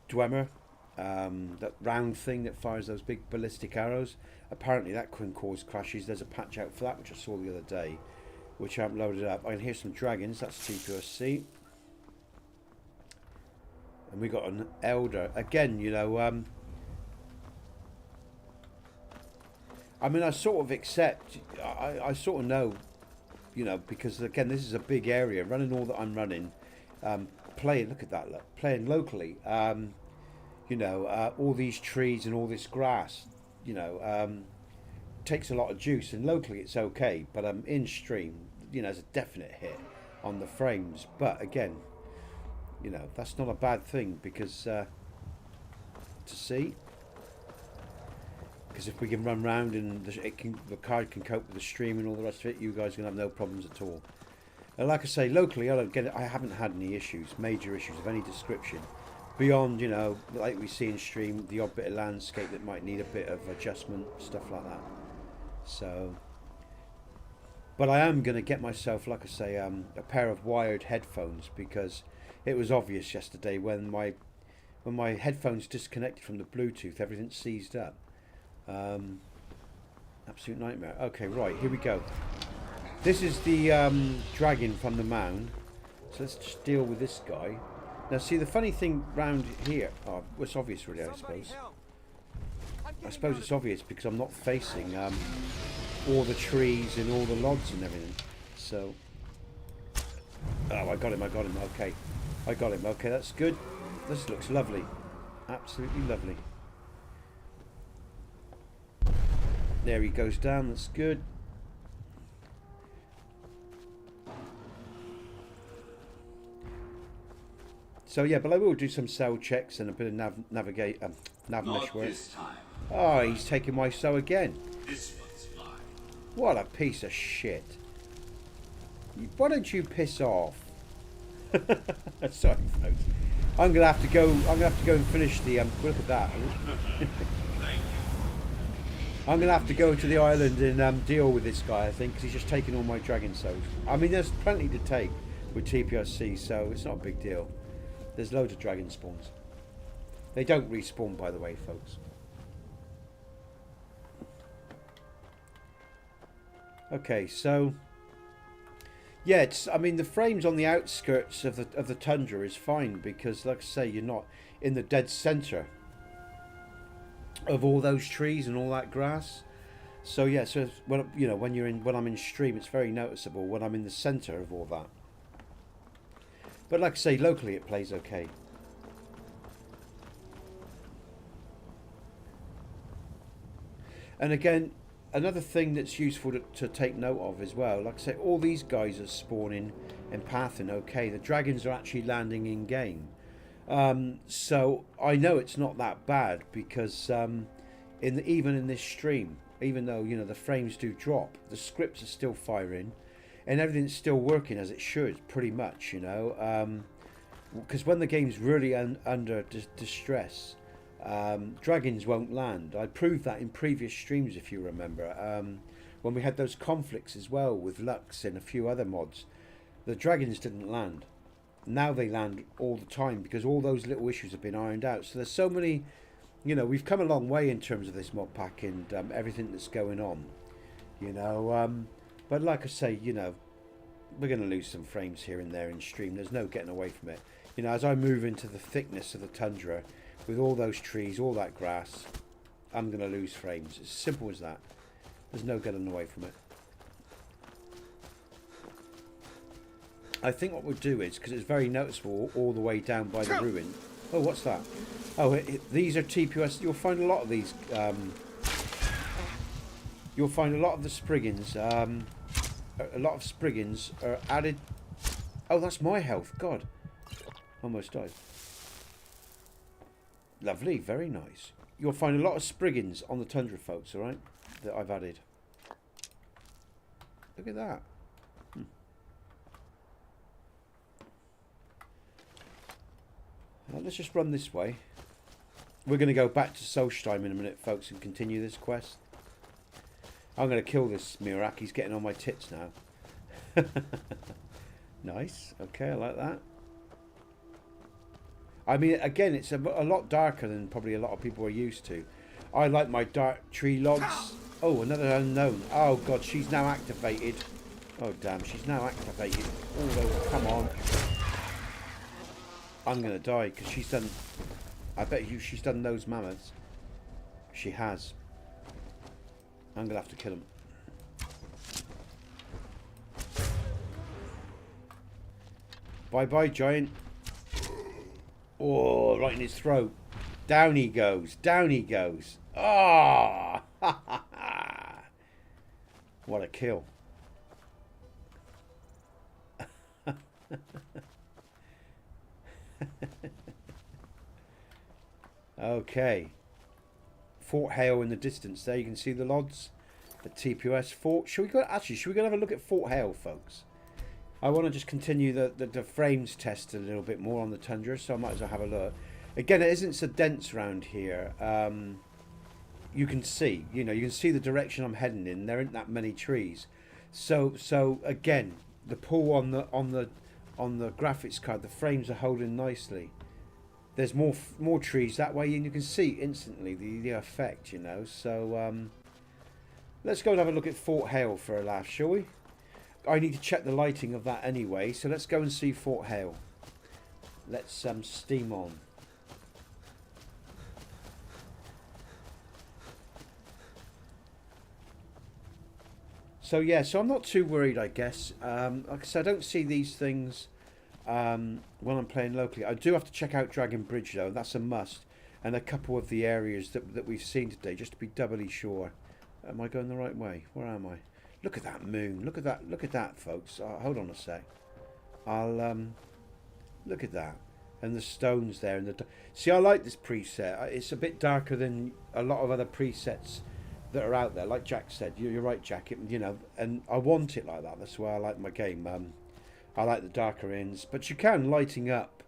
Dwemer, that round thing that fires those big ballistic arrows. Apparently, that can cause crashes. There's a patch out for that, which I saw the other day, which I haven't loaded up. I can hear some dragons. That's TPOSC. And we got an elder again. You know, I mean, I sort of accept. I sort of know, you know, because again, this is a big area. Running all that I'm running, playing. Look at that. Look, playing locally. You know, all these trees and all this grass. You know, takes a lot of juice. And locally, it's okay. But in stream, you know, there's a definite hit on the frames. But again, you know, that's not a bad thing, because to see, because if we can run round and the card can cope with the stream and all the rest of it, you guys can have no problems at all. And like I say, locally, I don't get it. I haven't had any issues, major issues of any description, beyond, you know, like we see in stream, the odd bit of landscape that might need a bit of adjustment, stuff like that. So, but I am going to get myself, like I say, a pair of wired headphones, because it was obvious yesterday when my headphones disconnected from the Bluetooth, everything seized up. Absolute nightmare. Okay, right, here we go. This is the dragon from the mound. So let's just deal with this guy. Now, see, the funny thing round here, oh, it's obvious really, I suppose. I suppose it's obvious because I'm not facing all the trees and all the logs and everything. So, oh, I got him. Okay, I got him. Okay, that's good. This looks lovely. Absolutely lovely. There he goes down. That's good. So yeah, but I will do some cell checks and a bit of nav mesh work. This time. Oh, he's taking my soul again. This one's mine. What a piece of shit. Why don't you piss off? Sorry, folks. I'm gonna have to go and finish the look at that. I'm gonna have to go to the island and deal with this guy, I think, because he's just taking all my dragon souls. I mean, there's plenty to take with TPOSC, so it's not a big deal. There's loads of dragon spawns. They don't respawn, by the way, folks. Okay, so yeah, it's. I mean, the frames on the outskirts of the tundra is fine because, like I say, you're not in the dead center of all those trees and all that grass. So yeah, so when when I'm in stream, it's very noticeable when I'm in the center of all that. But like I say, locally it plays okay. And again, another thing that's useful to take note of as well, like I say, all these guys are spawning and pathing okay. The dragons are actually landing in game. So I know it's not that bad because even in this stream, even though the frames do drop, the scripts are still firing. And everything's still working as it should, pretty much, because when the game's really under distress, dragons won't land. I proved that in previous streams, if you remember, when we had those conflicts as well with Lux and a few other mods. The dragons didn't land. Now they land all the time because all those little issues have been ironed out. So there's so many, we've come a long way in terms of this mod pack and everything that's going on, But like I say, we're going to lose some frames here and there in stream. There's no getting away from it. As I move into the thickness of the tundra, with all those trees, all that grass, I'm going to lose frames. It's as simple as that. There's no getting away from it. I think what we'll do is, because it's very noticeable all the way down by the ruin. Oh, what's that? Oh, these are TPOS. You'll find a lot of these. You'll find a lot of the Spriggans. A lot of Spriggans are added. Oh, that's my health. God, almost died. Lovely, very nice. You'll find a lot of Spriggans on the tundra, folks. All right, that I've added. Look at that. Let's just run this way. We're going to go back to Solstheim in a minute, folks, and continue this quest. I'm going to kill this Mirak. He's getting on my tits now. Nice. Okay, I like that. I mean, again, it's a lot darker than probably a lot of people are used to. I like my dark tree logs. Oh, another unknown. Oh, God, she's now activated. Oh, damn, she's now activated. Oh, come on. I'm going to die because she's done... I bet you she's done those mammoths. She has. I'm going to have to kill him. Bye-bye, giant. Oh, right in his throat. Down he goes. Down he goes. Ah! Oh! What a kill. Okay. Fort Hale in the distance there. You can see the lods. The TPOS fort. Should we go and have a look at Fort Hale, folks? I want to just continue the frames test a little bit more on the tundra, so I might as well have a look. Again, it isn't so dense around here. You can see, you can see the direction I'm heading in. There aren't that many trees. So again, the pull on the graphics card, the frames are holding nicely. There's more trees that way, and you can see instantly the effect, So let's go and have a look at Fort Hale for a laugh, shall we? I need to check the lighting of that anyway, so let's go and see Fort Hale. Let's steam on. So yeah, so I'm not too worried, I guess. Like I said, I don't see these things when I'm playing locally. I do have to check out Dragon Bridge though. That's a must. And a couple of the areas that we've seen today, just to be doubly sure. Am I going the right way? Where am I? Look at that moon. Look at that. Look at that, folks. Hold on a sec. I'll look at that. And the stones there. And see, I like this preset. It's a bit darker than a lot of other presets that are out there. Like Jack said, you're right, Jack. You know, and I want it like that. That's why I like my game. I like the darker ends, but you can lighten up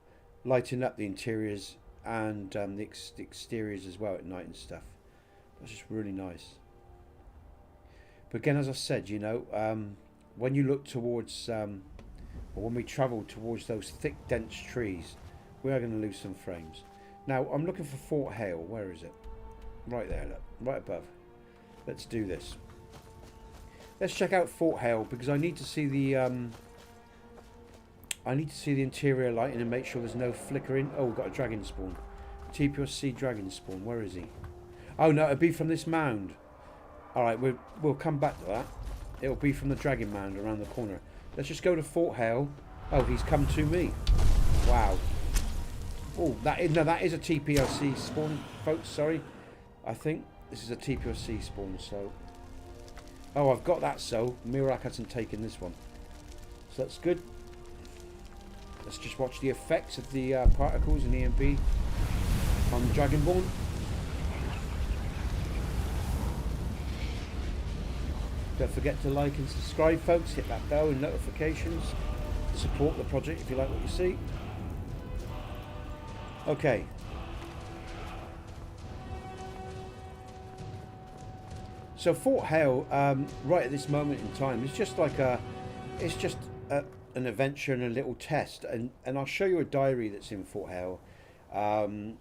the interiors and the exteriors as well at night and stuff. That's just really nice. But again, as I said, you know, when you look towards, or when we travel towards those thick, dense trees, we are going to lose some frames. Now, I'm looking for Fort Hale. Where is it? Right there, look. Right above. Let's do this. Let's check out Fort Hale, because I need to see the interior lighting and make sure there's no flickering. Oh, we've got a dragon spawn. TPOSC dragon spawn. Where is he? Oh no, it'll be from this mound. Alright, we'll come back to that. It'll be from the dragon mound around the corner. Let's just go to Fort Hale. Oh, he's come to me. Wow. Oh, that is a TPOSC spawn, folks. Sorry. I think this is a TPOSC spawn, so... Oh, I've got that, so Mirak hasn't taken this one. So that's good. Let's just watch the effects of the particles in ENB on the Dragonborn. Don't forget to like and subscribe, folks. Hit that bell and notifications. Support the project if you like what you see. Okay. So Fort Hale, right at this moment in time, is just like an adventure and a little test, and I'll show you a diary that's in Fort Hale, and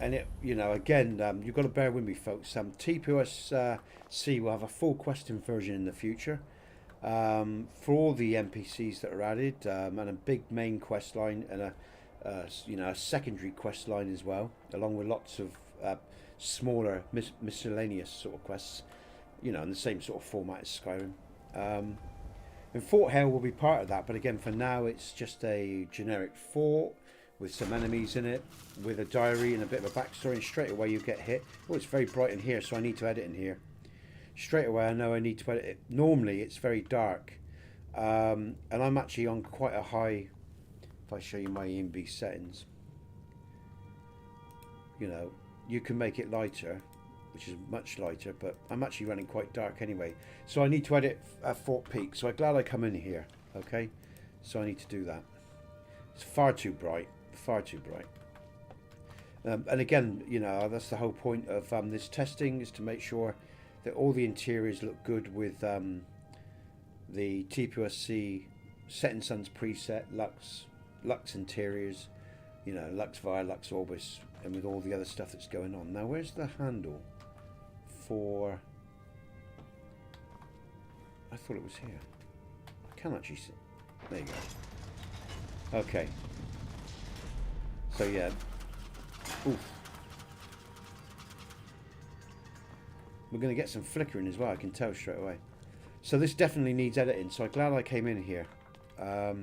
it, you know, again, you've got to bear with me, folks. TPOSC will have a full question version in the future, for all the NPCs that are added, and a big main quest line and a secondary quest line as well, along with lots of smaller miscellaneous sort of quests, you know, in the same sort of format as Skyrim. And Fort Hale will be part of that, but again, for now, it's just a generic fort with some enemies in it, with a diary and a bit of a backstory, and straight away you get hit. Oh, it's very bright in here, so I need to edit in here. Straight away, I know I need to edit it. Normally, it's very dark, and I'm actually on quite a high. If I show you my ENB settings, you know, you can make it lighter, which is much lighter, but I'm actually running quite dark anyway. So I need to edit Fort Peak. So I'm glad I come in here, okay? So I need to do that. It's far too bright, far too bright. And again, you know, that's the whole point of this testing, is to make sure that all the interiors look good with the TPOSC Setting Suns preset, Lux interiors, you know, Lux Via, Lux Orbis, and with all the other stuff that's going on. Now, where's the handle for... I thought it was here. I can actually see. There you go. Okay. So, yeah. Oof. We're going to get some flickering as well, I can tell straight away. So this definitely needs editing, so I'm glad I came in here. But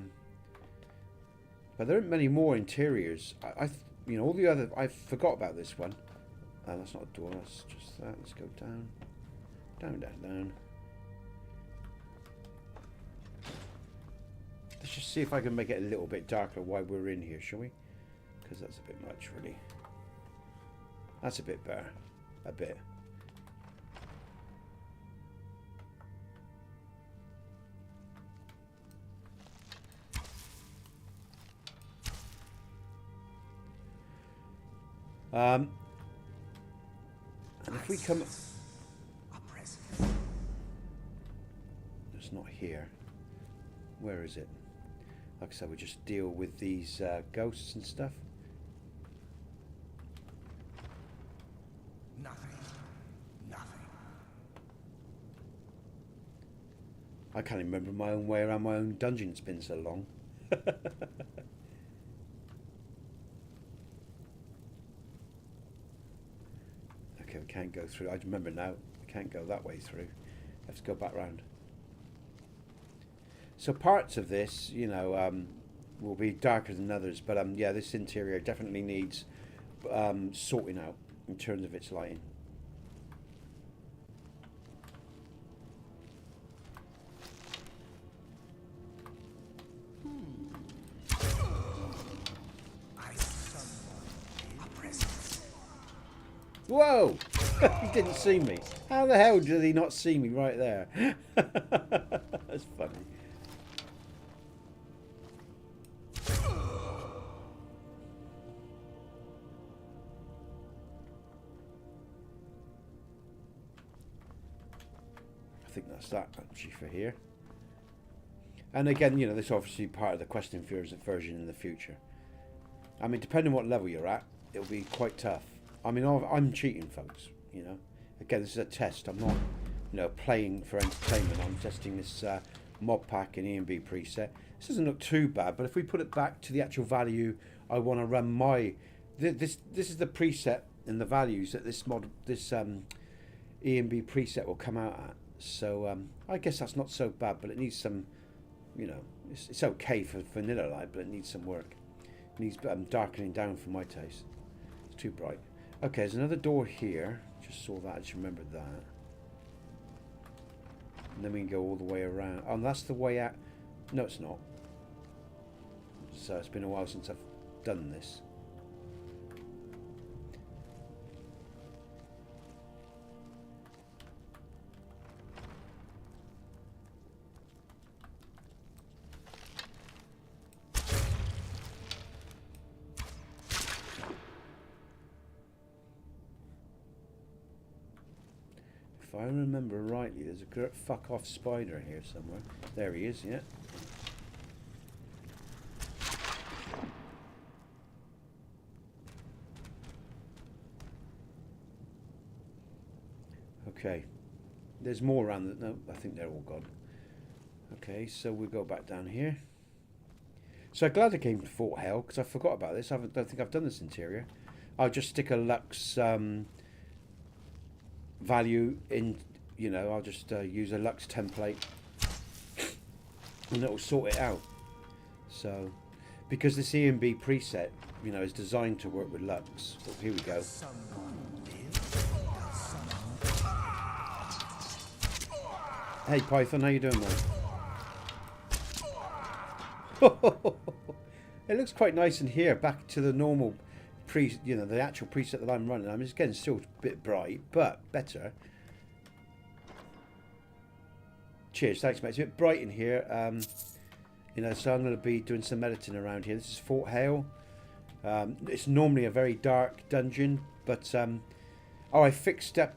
there aren't many more interiors. You know, all the other... I forgot about this one. That's not a door, that's just that. Let's go down. Down, down, down. Let's just see if I can make it a little bit darker while we're in here, shall we? Because that's a bit much, really. That's a bit better. A bit. And if we come... It's not here. Where is it? Like I said, we just deal with these ghosts and stuff. Nothing. Nothing. I can't even remember my own way around my own dungeon. It's been so long. Okay, we can't go through. I remember now. We can't go that way through. Let's go back round. So parts of this, you know, will be darker than others, but yeah, this interior definitely needs sorting out in terms of its lighting. Whoa! He didn't see me. How the hell did he not see me right there? That's funny. I think that's that actually for here. And again, you know, this is obviously part of the questing version in the future. I mean, depending on what level you're at, it'll be quite tough. I mean, I'm cheating, folks, you know. Again, this is a test. I'm not, you know, playing for entertainment. I'm testing this mod pack and ENB preset. This doesn't look too bad, but if we put it back to the actual value I want to run my... This is the preset and the values that this ENB preset will come out at. So I guess that's not so bad, but it needs some, you know, it's okay for vanilla light, but it needs some work. It needs darkening down for my taste. It's too bright. Okay, there's another door here. Just saw that. I just remembered that. And then we can go all the way around. Oh, and that's the way out. No, it's not. So it's been a while since I've done this. If I remember rightly, there's a fuck off spider here somewhere. There he is, yeah. Okay. There's more around that. No, I think they're all gone. Okay, so we'll go back down here. So I'm glad I came to Fort Hell, because I forgot about this. I don't think I've done this interior. I'll just stick a Lux value in, you know, I'll just use a Lux template and it'll sort it out. So, because this ENB preset, you know, is designed to work with Lux. Oh, here we go. Hey Python, how you doing, man? It looks quite nice in here, back to the normal you know, the actual preset that I'm running. I mean, it's again still a bit bright, but better. Cheers, thanks mate. It's a bit bright in here. You know, so I'm going to be doing some editing around here. This is Fort Hale. It's normally a very dark dungeon, but oh, I fixed up.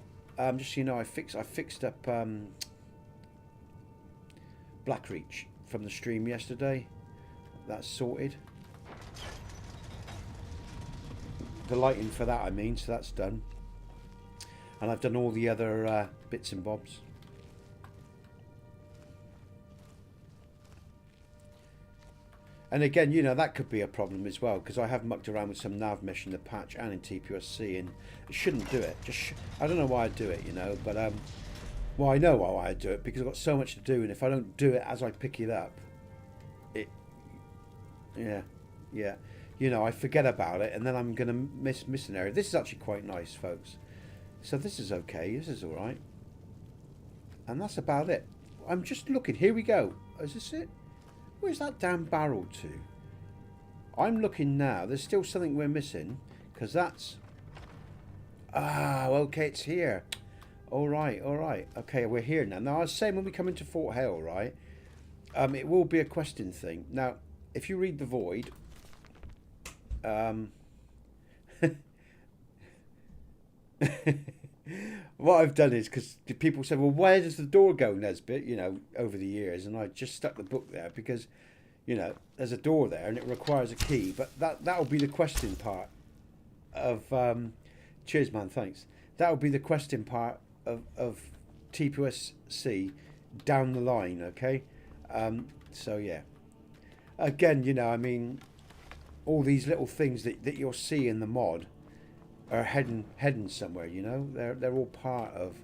Just so you know, I fixed up Blackreach from the stream yesterday. That's sorted. The lighting for that, I mean, so that's done. And I've done all the other bits and bobs. And again, you know, that could be a problem as well, because I have mucked around with some nav mesh in the patch and in TPOSC, and it shouldn't do it. I don't know why I do it, you know, but well, I know why I do it, because I've got so much to do, and if I don't do it as I pick it up, yeah. You know, I forget about it, and then I'm going to miss an area. This is actually quite nice, folks. So this is okay. This is all right. And that's about it. I'm just looking. Here we go. Is this it? Where's that damn barrel to? I'm looking now. There's still something we're missing, because that's... Ah, okay, it's here. All right. Okay, we're here now. Now, I was saying when we come into Fort Hale, right, it will be a question thing. Now, if you read the Void... what I've done is, because people said, well, where does the door go, Nesbit, you know, over the years, and I just stuck the book there because, you know, there's a door there and it requires a key, but that'll be the question part of cheers man, thanks. That'll be the question part of TPOSC down the line, okay? So yeah, again, you know, I mean, all these little things that you'll see in the mod are heading somewhere, you know. They're all part of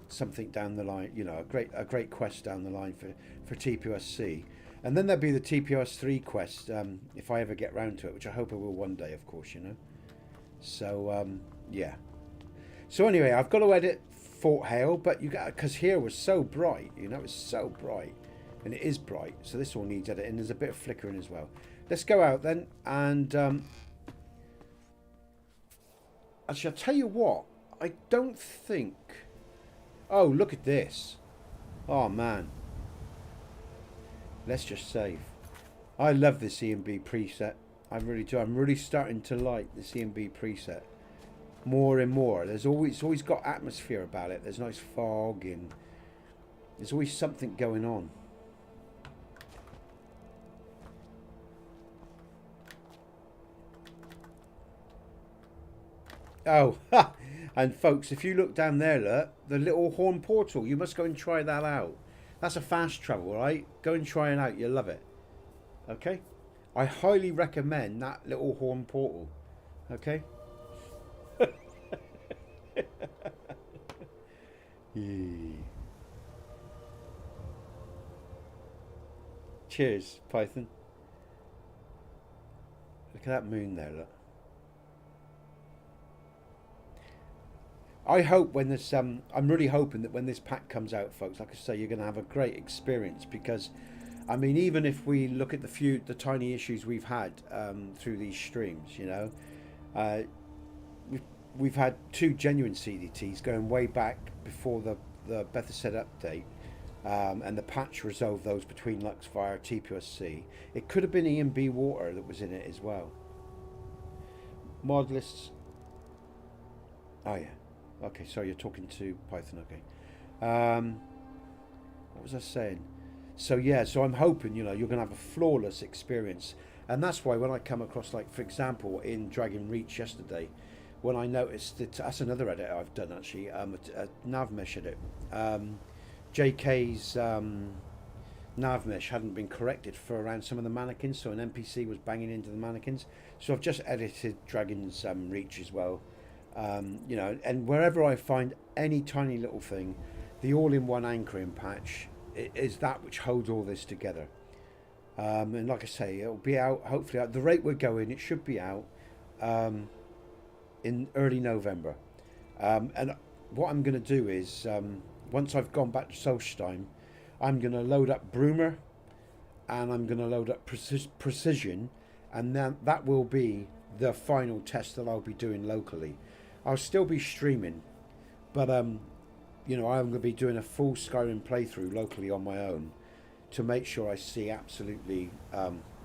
something down the line, you know, a great quest down the line for TPOSC. And then there'll be the TPOS3 quest, if I ever get round to it, which I hope I will one day, of course, you know. So, yeah. So anyway, I've got to edit Fort Hale, but you got, because here was so bright, you know, it's so bright. And it is bright, so this all needs editing. There's a bit of flickering as well. Let's go out then, and actually, I'll tell you what, I don't think... Oh, look at this. Oh, man. Let's just save. I love this ENB preset. I really do. I'm really starting to like this ENB preset more and more. There's always got atmosphere about it. There's nice fog, and there's always something going on. Oh, and folks, if you look down there, look, the little horn portal, you must go and try that out. That's a fast travel, right? Go and try it out. You'll love it. Okay? I highly recommend that little horn portal. Okay? Yeah. Cheers, Python. Look at that moon there, look. I hope when this, I'm really hoping that when this pack comes out, folks, like I say, you're going to have a great experience, because, I mean, even if we look at the tiny issues we've had through these streams, you know, we've had 2 genuine CDTs going way back before the Bethesda update, and the patch resolved those between Lux via TPOSC. It could have been ENB water that was in it as well. Mod lists. Oh yeah. Okay, sorry, you're talking to Python. Okay. What was I saying? So yeah, so I'm hoping, you know, you're going to have a flawless experience, and that's why when I come across, like for example, in Dragon Reach yesterday, when I noticed that, that's another edit I've done actually, a nav mesh edit. JK's nav mesh hadn't been corrected for around some of the mannequins, so an NPC was banging into the mannequins. So I've just edited Dragon's Reach as well. You know, and wherever I find any tiny little thing, the all-in-one anchoring patch is that which holds all this together. And like I say, it'll be out, hopefully at the rate we're going, it should be out in early November. And what I'm going to do is, once I've gone back to Solstheim, I'm going to load up Broomer, and I'm going to load up Precision, and then that will be the final test that I'll be doing locally. I'll still be streaming, but you know, I'm going to be doing a full Skyrim playthrough locally on my own to make sure I see absolutely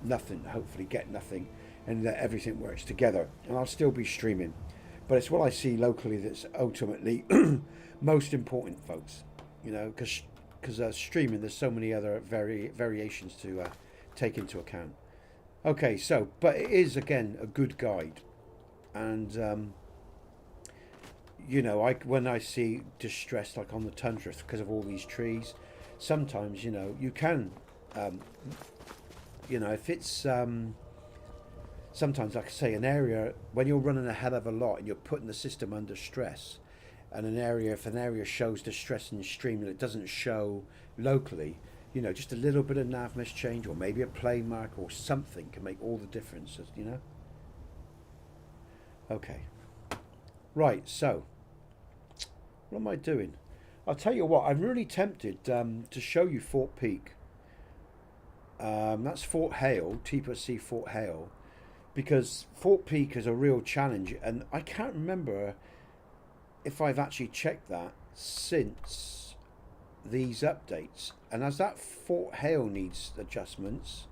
nothing, hopefully get nothing, and that everything works together. And I'll still be streaming, but it's what I see locally that's ultimately most important, folks. You know, because streaming, there's so many other variations to take into account. Okay, so, but it is again a good guide, and you know, when I see distress like on the tundra because of all these trees, sometimes, you know, you can, you know, if it's sometimes, like I say, an area when you're running a hell of a lot and you're putting the system under stress, and if an area shows distress in the stream and it doesn't show locally, you know, just a little bit of nav mesh change or maybe a play mark or something can make all the difference, you know. Okay. Right, so what am I doing? I'll tell you what, I'm really tempted to show you Fort Peak. That's Fort Hale, TPOSC Fort Hale, because Fort Peak is a real challenge, and I can't remember if I've actually checked that since these updates. And as that Fort Hale needs adjustments,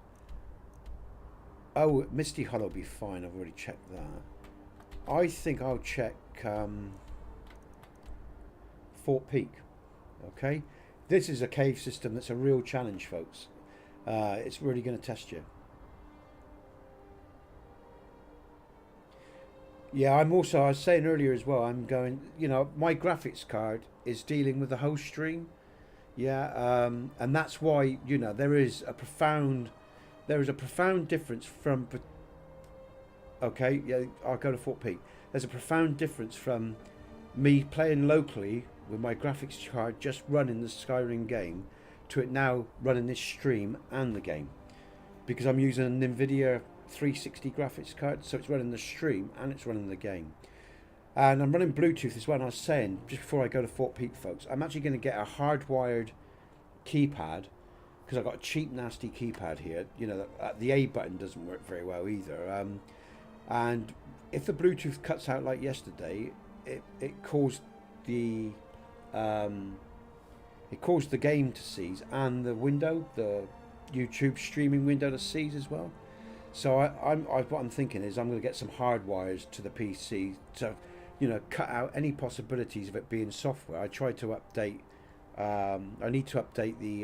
oh, Misty Hollow will be fine, I've already checked that. I think I'll check Fort Peak. Okay, this is a cave system that's a real challenge, folks. It's really going to test you. Yeah, I was saying earlier as well, I'm going, you know, my graphics card is dealing with the whole stream. Yeah, and that's why, you know, there is a profound difference from, okay, yeah, I'll go to Fort Peak. There's a profound difference from me playing locally with my graphics card just running the Skyrim game to it now running this stream and the game, because I'm using an NVIDIA 360 graphics card, so it's running the stream and it's running the game. And I'm running Bluetooth as well. And I was saying, just before I go to Fort Peak, folks, I'm actually going to get a hardwired keypad, because I've got a cheap, nasty keypad here. You know, the A button doesn't work very well either. And if the Bluetooth cuts out like yesterday, it caused the game to seize, and the window, the YouTube streaming window, to seize as well. So what I'm thinking is I'm going to get some hard wires to the PC to, you know, cut out any possibilities of it being software. I tried to update. I need to update the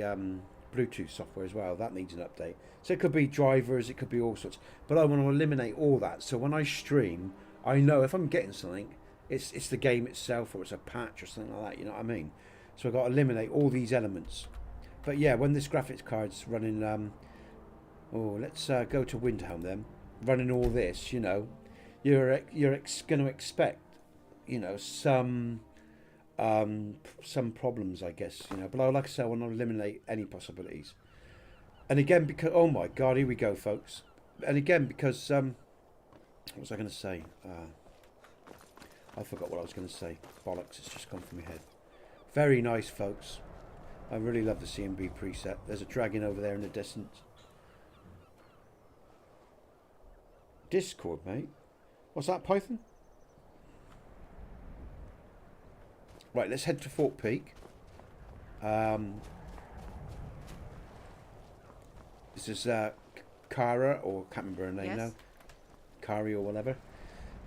Bluetooth software as well. That needs an update. So it could be drivers, it could be all sorts. But I want to eliminate all that. So when I stream, I know if I'm getting something, it's the game itself, or it's a patch or something like that. You know what I mean? So I've got to eliminate all these elements. But yeah, when this graphics card's running, let's go to Windhelm then. Running all this, you know, you're going to expect, you know, some problems, I guess, you know. But like I say, I want to eliminate any possibilities. And again, because, oh my God, here we go, folks. And again, because, what was I going to say? I forgot what I was going to say. Bollocks, it's just gone from my head. Very nice, folks. I really love the ENB preset. There's a dragon over there in the distance. Discord, mate. What's that, Python? Right, let's head to Fort Peak. This is Kara, or can't remember her name now. Kari or whatever.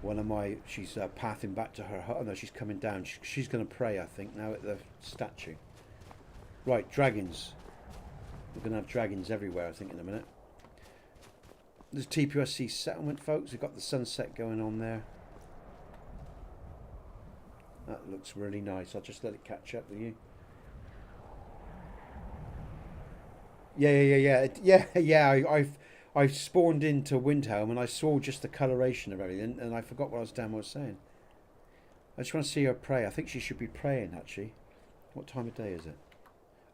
One of my, she's pathing back to her hut. Oh no, she's coming down. She's going to pray, I think, now at the statue. Right, dragons. We're going to have dragons everywhere, I think, in a minute. There's TPOSC settlement, folks. We've got the sunset going on there. That looks really nice. I'll just let it catch up with you. Yeah. I've spawned into Windhelm and I saw just the coloration of everything, and I forgot what I was saying. I just want to see her pray. I think she should be praying, actually. What time of day is it?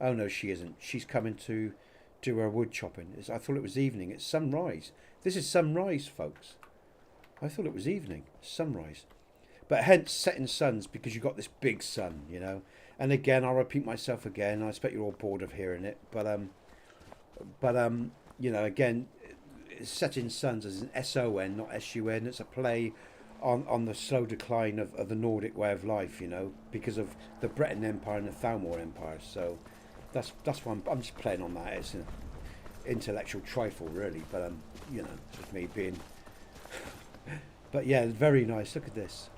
Oh no, she isn't. She's coming to do her wood chopping. I thought it was evening. It's sunrise. This is sunrise, folks. I thought it was evening. Sunrise. But hence setting suns, because you've got this big sun, you know. And again, I'll repeat myself again. I expect you're all bored of hearing it. But you know, again, setting suns as an S-O-N, not S-U-N. It's a play on the slow decline of the Nordic way of life, you know, because of the Breton Empire and the Thalmor Empire. So that's why I'm just playing on that. It's an intellectual trifle, really. But you know, just me being. But yeah, very nice. Look at this.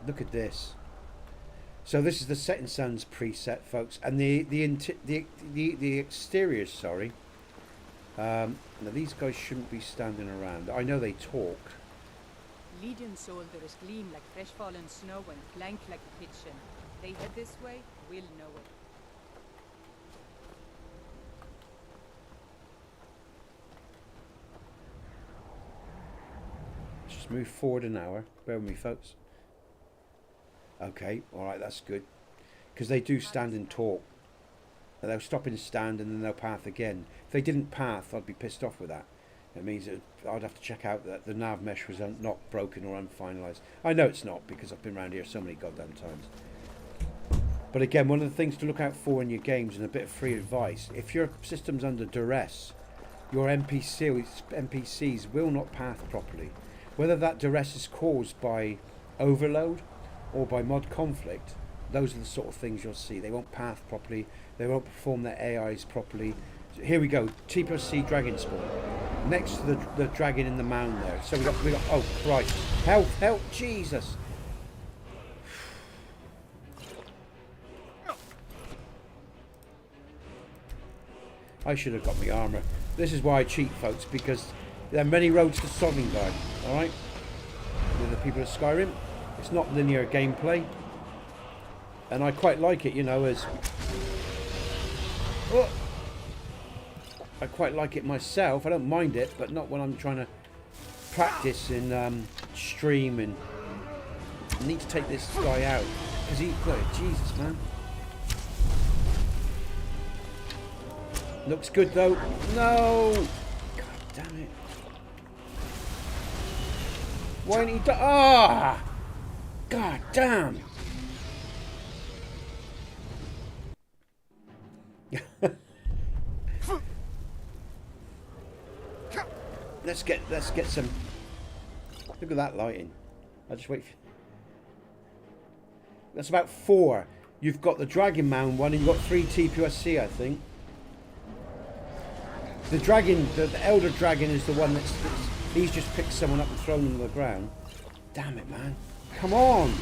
Look at this. So this is the Setting Suns preset, folks, and the exteriors. Sorry. Now these guys shouldn't be standing around. I know they talk. Legion soldiers gleam like fresh fallen snow and clank like pitchen. They head this way, we'll know it. Let's just move forward an hour. Bear with me, folks. Okay, alright, that's good. Because they do stand and talk. And they'll stop and stand and then they'll path again. If they didn't path, I'd be pissed off with that. It means that I'd have to check out that the nav mesh was not broken or unfinalised. I know it's not, because I've been around here so many goddamn times. But again, one of the things to look out for in your games, and a bit of free advice, if your system's under duress, your NPCs will not path properly. Whether that duress is caused by overload or by mod conflict, those are the sort of things you'll see. They won't path properly, they won't perform their AIs properly. So here we go, TPOSC dragon spawn. Next to the dragon in the mound there. So we got oh Christ. Help, Jesus. I should have got my armour. This is why I cheat, folks, because there are many roads to Sovngarde, alright? With the people of Skyrim. It's not linear gameplay. And I quite like it, you know, as... Oh, I quite like it myself. I don't mind it, but not when I'm trying to practice in stream. And I need to take this guy out. because he... Look, Jesus, man. Looks good, though. No! God damn it. Why didn't he die? Ah! God damn! Let's get some. Look at that lighting. I'll just wait for. That's about 4. You've got the Dragon Mound one, and you've got 3 TPOSC, I think. The dragon, the Elder Dragon, is the one that's he's just picked someone up and thrown them to the ground. Damn it, man! Come on!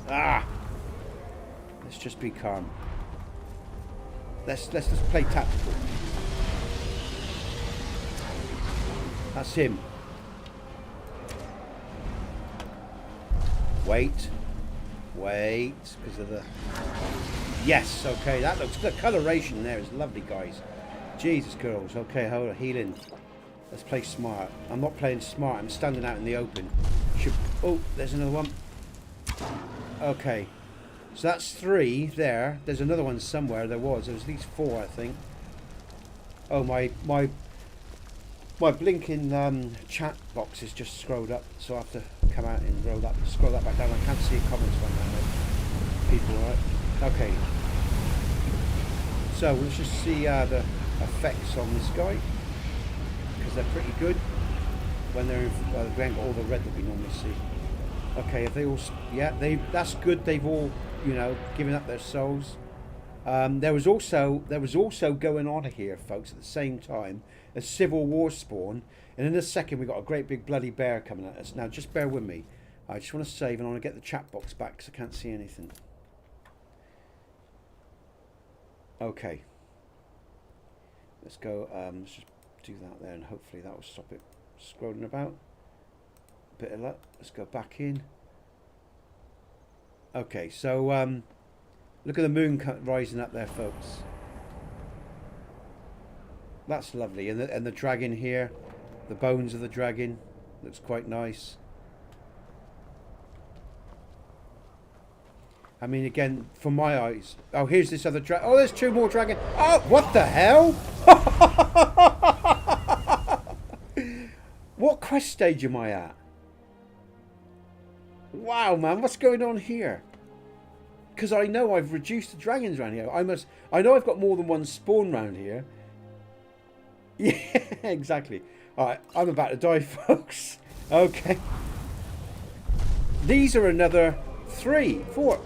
Ah! Let's just be calm. Let's just play tactical. That's him. Wait, because of the. Yes, okay. That looks. The coloration there is lovely, guys. Jesus, girls. Okay, hold on. Healing. Let's play smart. I'm not playing smart. I'm standing out in the open. Oh, there's another one. Okay. So that's 3 there. There's another one somewhere. There was at least 4, I think. Oh, my blinking chat box is just scrolled up, so I have to come out and scroll that back down. I can't see comments right now. People, right? Okay. So let's just see the effects on this guy, because they're pretty good when they're they ain't got all the red that we normally see. Okay, if they all, yeah, that's good. They've all, you know, given up their souls. There was also going on here, folks, at the same time, a civil war spawn, and in a second we got a great big bloody bear coming at us. Now, just bear with me. I just want to save, and I want to get the chat box back because I can't see anything. Okay. Let's go. Let's just do that there, and hopefully that will stop it scrolling about. Bit of luck. Let's go back in. Okay, so look at the moon rising up there, folks. That's lovely, and the dragon here, the bones of the dragon, looks quite nice. I mean, again, from my eyes. Oh, here's this other dragon. Oh, there's 2 more dragon. Oh, what the hell? What quest stage am I at? Wow, man, what's going on here? Because I know I've reduced the dragons around here. I know I've got more than one spawn around here. Yeah, exactly. Alright, I'm about to die, folks. Okay. These are another 3, 4.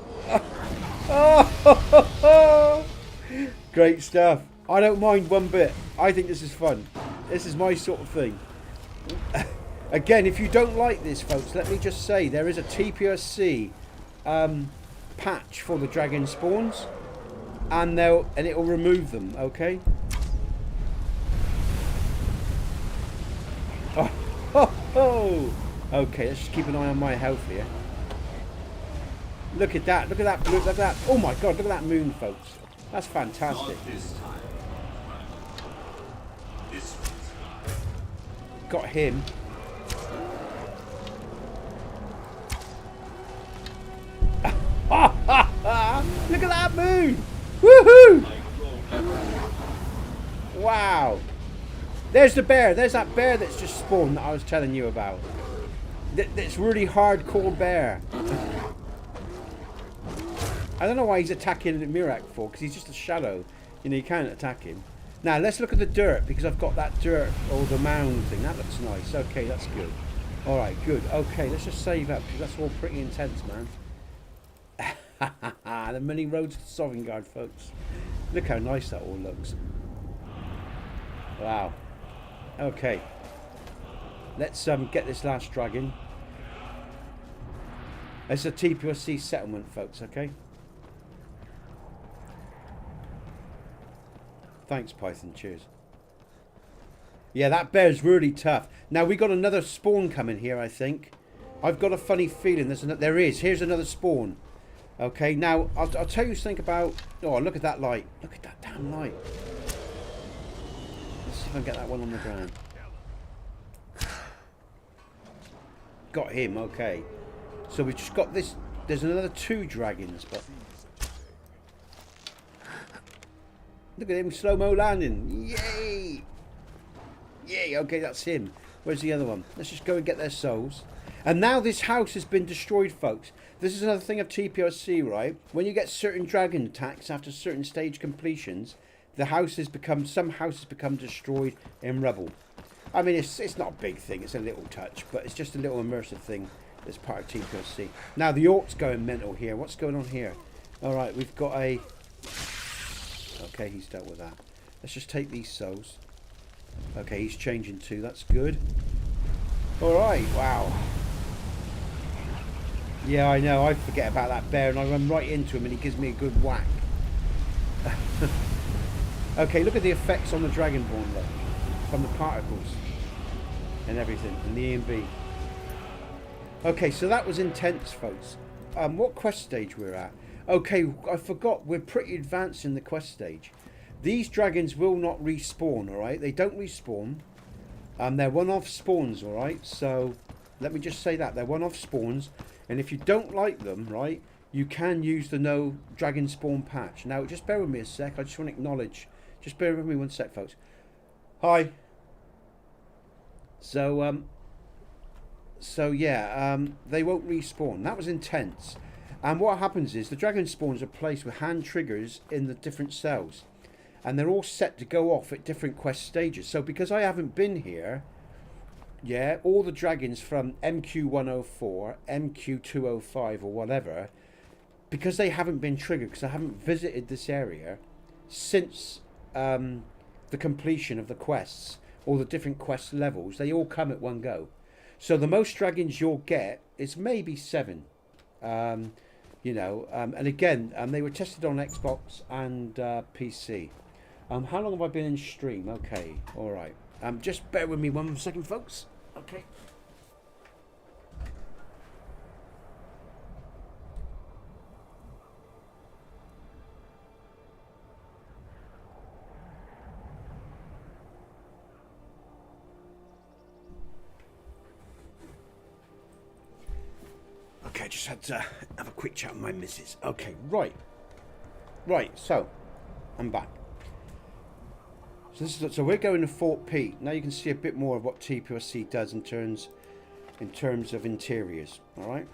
Oh, great stuff. I don't mind one bit. I think this is fun. This is my sort of thing. Again, if you don't like this, folks, let me just say there is a TPOSC patch for the dragon spawns, and it will remove them. Okay. Oh. Okay, let's just keep an eye on my health here. Look at that! Look at that! Look at that! Oh my God! Look at that moon, folks. That's fantastic. Not this time. This one's Got him. Look at that moon! Woohoo! Wow! There's the bear. There's that bear that's just spawned that I was telling you about. That's really hardcore bear. I don't know why he's attacking Mirak for, because he's just a shadow. You know, you can't attack him. Now, let's look at the dirt, because I've got that dirt, or the mound thing. That looks nice. Okay, that's good. Alright, good. Okay, let's just save up, because that's all pretty intense, man. The many roads to Sovngarde, folks. Look how nice that all looks. Wow. Okay. Let's get this last dragon. It's a TPOSC settlement, folks, okay? Thanks, Python. Cheers. Yeah, that bear's really tough. Now, we got another spawn coming here, I think. I've got a funny feeling there is. Here's another spawn. Okay, now, I'll tell you something about... Oh, look at that light. Look at that damn light. Let's see if I can get that one on the ground. got him. Okay. So we've just got this. There's another 2 dragons, but look at him slow-mo landing. Yay! Yay! Okay, that's him. Where's the other one? Let's just go and get their souls. And now this house has been destroyed, folks. This is another thing of TPOSC, right? When you get certain dragon attacks after certain stage completions, the some houses become destroyed in rubble. I mean, it's not a big thing. It's a little touch, but it's just a little immersive thing that's part of TPOSC. Now the orc's going mental here. What's going on here? All right, we've got a. Okay, he's dealt with that. Let's just take these souls. Okay, he's changing too. That's good. All right. Wow. Yeah, I know. I forget about that bear, and I run right into him, and he gives me a good whack. Okay, look at the effects on the Dragonborn, look, from the particles and everything, and the ENB. Okay, so that was intense, folks. What quest stage we're at? Okay, I forgot. We're pretty advanced in the quest stage. These dragons will not respawn, all right? They don't respawn. They're one-off spawns, all right? So let me just say that. They're one-off spawns. And if you don't like them, right, you can use the no dragon spawn patch. Now, just bear with me a sec. I just want to acknowledge. Just bear with me one sec, folks. Hi. So yeah, they won't respawn. That was intense. And what happens is the dragon spawns are placed with hand triggers in the different cells. And they're all set to go off at different quest stages. So because I haven't been here, yeah, all the dragons from MQ104, MQ205 or whatever, because they haven't been triggered, because I haven't visited this area since the completion of the quests, all the different quest levels, they all come at one go. So the most dragons you'll get is maybe 7. You know, and again, they were tested on Xbox and PC. How long have I been in stream? Okay, all right. Just bear with me 1 second, folks. Okay. Okay, just had to have a quick chat with my missus. Okay, right. Right, so I'm back. So we're going to Fort Pete. Now you can see a bit more of what TPOSC does in terms of interiors. All right.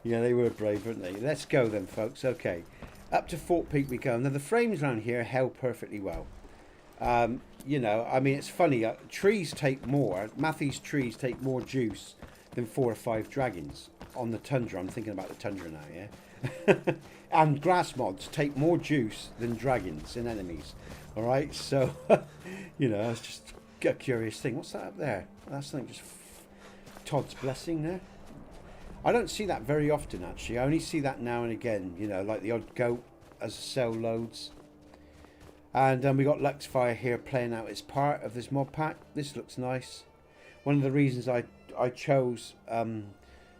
Yeah, they were brave, weren't they? Let's go then, folks. Okay, up to Fort Pete we go. Now the frames around here held perfectly well. You know, I mean, it's funny. Trees take more. Matthew's trees take more juice than 4 or 5 dragons on the tundra. I'm thinking about the tundra now, yeah. And grass mods take more juice than dragons and enemies. All right, so you know, it's just a curious thing. What's that up there? That's something just Todd's blessing there. I don't see that very often, actually. I only see that now and again. You know, like the odd goat as a cell loads. And we got Luxfire here playing out its part of this mod pack. This looks nice. One of the reasons I chose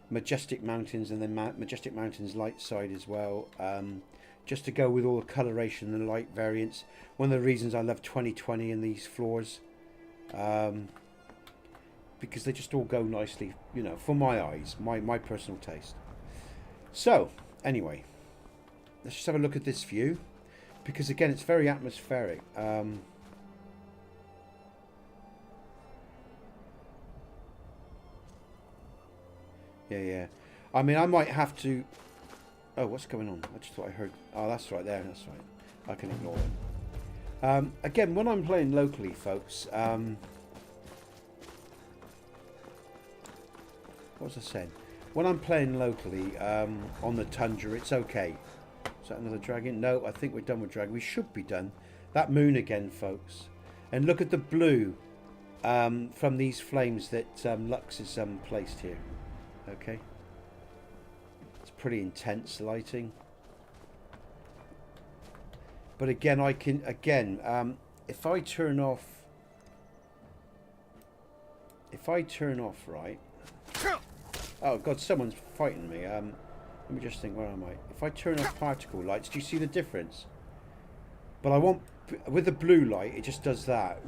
Majestic Mountains and then Majestic Mountains light side as well, just to go with all the coloration and light variants. One of the reasons I love 2020 in these floors, because they just all go nicely, you know, for my eyes, my personal taste. So anyway, let's just have a look at this view, because again it's very atmospheric. Yeah. I mean, I might have to. Oh, what's going on? I just thought I heard. Oh, that's right there. That's right. I can ignore them. Again, when I'm playing locally, folks. What was I saying? When I'm playing locally on the tundra, it's okay. Is that another dragon? No, I think we're done with dragon. We should be done. That moon again, folks. And look at the blue from these flames that Lux has placed here. Okay, it's pretty intense lighting, but again I can if I turn off right. Oh god, someone's fighting me. Let me just think, where am I? If I turn off particle lights, do you see the difference? But I want, with the blue light, it just does that.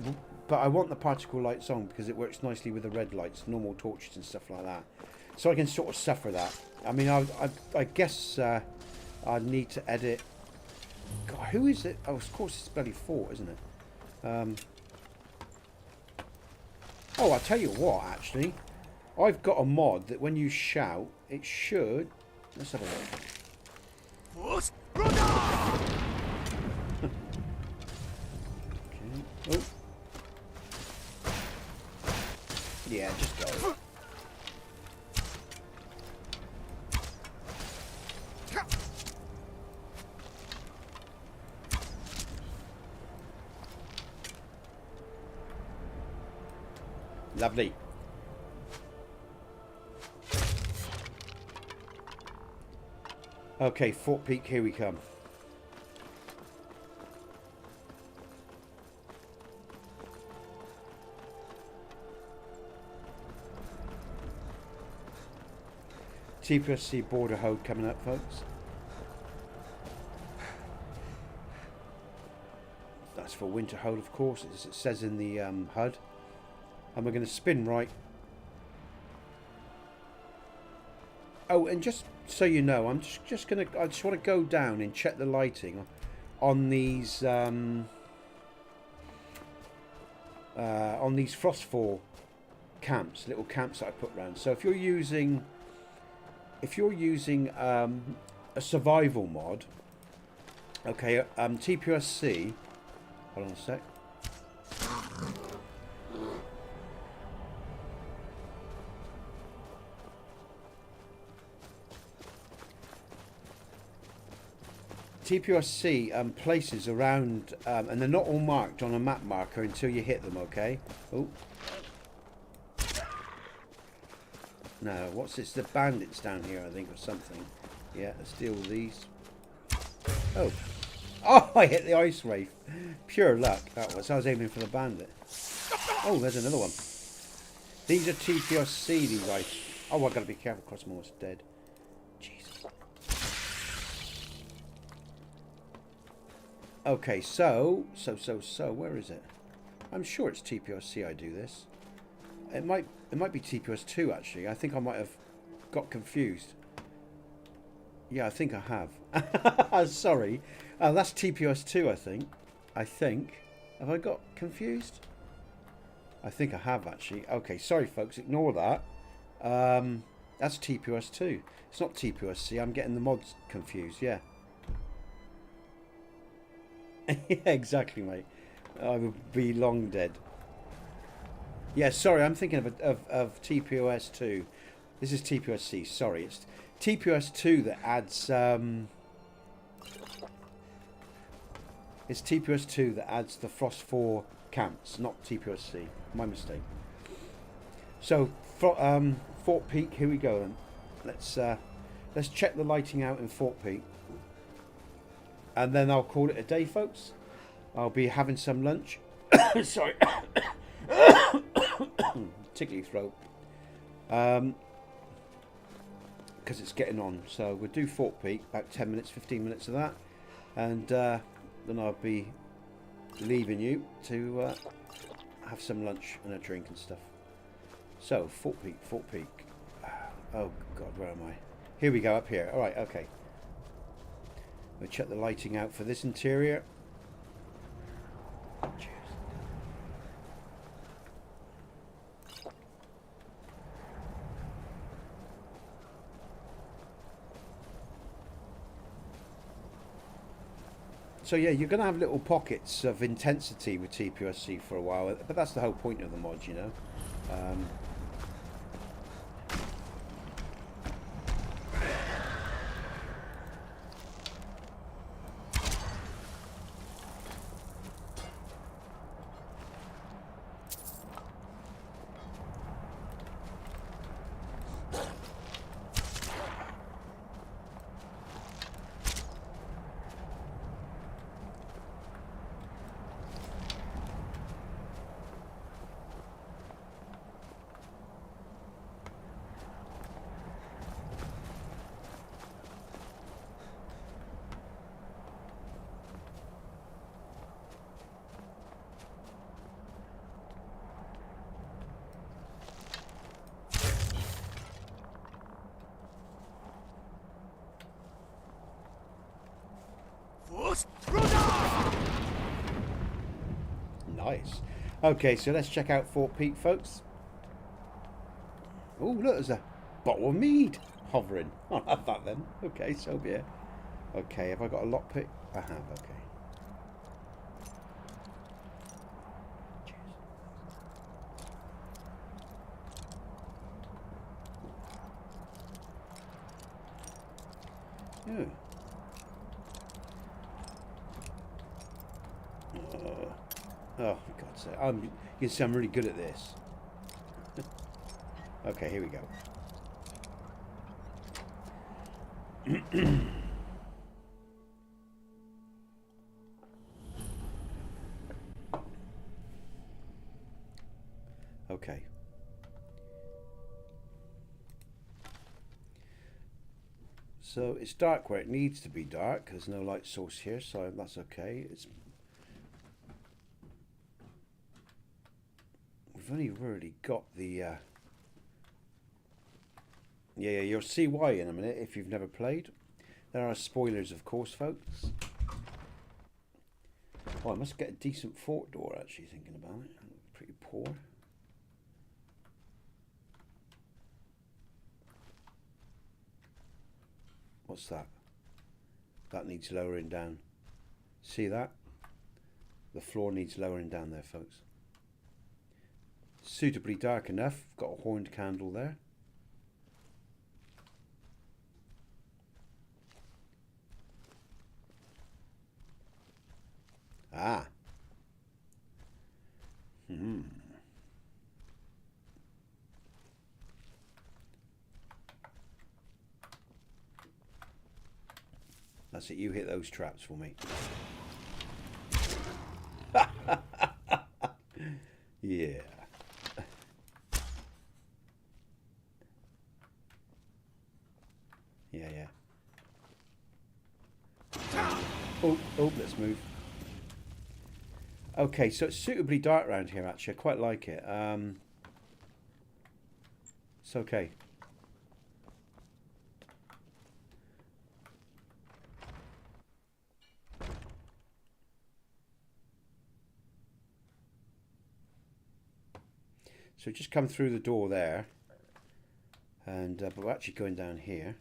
But I want the particle lights on because it works nicely with the red lights, normal torches and stuff like that. So I can sort of suffer that. I mean, I guess I need to edit. God, who is it? Oh, of course it's bloody Fort, isn't it? Oh, I'll tell you what, actually. I've got a mod that when you shout, it should... Let's have a look. Okay. Oh. Yeah, just go. Lovely. Okay, Fort Peak, here we come. TPOSC border hold coming up, folks. That's for winter hold, of course, as it says in the HUD. And we're going to spin right. Oh, and just so you know, I just want to go down and check the lighting on these phosphor camps, little camps that I put around. So if you're using a survival mod, okay, TPOSC. Hold on a sec. TPOSC places around, and they're not all marked on a map marker until you hit them, okay? Oh. No, what's this? The bandits down here, I think, or something. Yeah, let's deal with these. Oh. Oh, I hit the ice wraith. Pure luck, that was. I was aiming for the bandit. Oh, there's another one. These are TPOSC, these ice. Oh, I've got to be careful, Crossmore's dead. Jesus. Okay, so, where is it? I'm sure it's TPOSC I do this. It might be TPOS2 actually. I think I might have got confused. Yeah, I think I have. Sorry. Oh, that's TPOS2 I think. Have I got confused? I think I have actually. Okay, sorry folks, ignore that. That's TPOS2. It's not TPOSC. I'm getting the mods confused, yeah. Yeah, exactly, mate. I would be long dead. Yeah, sorry, I'm thinking of TPOS2. This is TPOSC, sorry. It's TPOS2 that adds... it's TPOS2 that adds the Frost 4 camps, not TPOSC. My mistake. So, Fort Peak, here we go then. Let's check the lighting out in Fort Peak. And then I'll call it a day, folks. I'll be having some lunch. Sorry. Tickly throat. Because it's getting on. So we'll do Fort Peak, about 10 minutes, 15 minutes of that. And then I'll be leaving you to have some lunch and a drink and stuff. So, Fort Peak, Fort Peak. Oh, God, where am I? Here we go, up here. All right, okay. We'll check the lighting out for this interior. Cheers. So yeah, you're going to have little pockets of intensity with TPOSC for a while, but that's the whole point of the mod, you know. Nexus! Nice. Okay, so let's check out Fort Peak, folks. Oh, look, there's a bottle of mead hovering. I'll have that then. Okay, so be it. Okay, have I got a lockpick? I have, okay. Cheers. Oh, for God's sake. You can see I'm really good at this. Okay, here we go. Okay. So it's dark where it needs to be dark. There's no light source here, so that's okay. We've only really got the... Yeah, you'll see why in a minute if you've never played. There are spoilers, of course, folks. Oh, I must get a decent fort door, actually, thinking about it. Pretty poor. What's that? That needs lowering down. See that? The floor needs lowering down there, folks. Suitably dark enough. Got a horned candle there. Ah. That's it. You hit those traps for me. Yeah. Yeah. Oh, let's move. Okay, so it's suitably dark around here, actually. I quite like it. It's okay. So just come through the door there. And but we're actually going down here.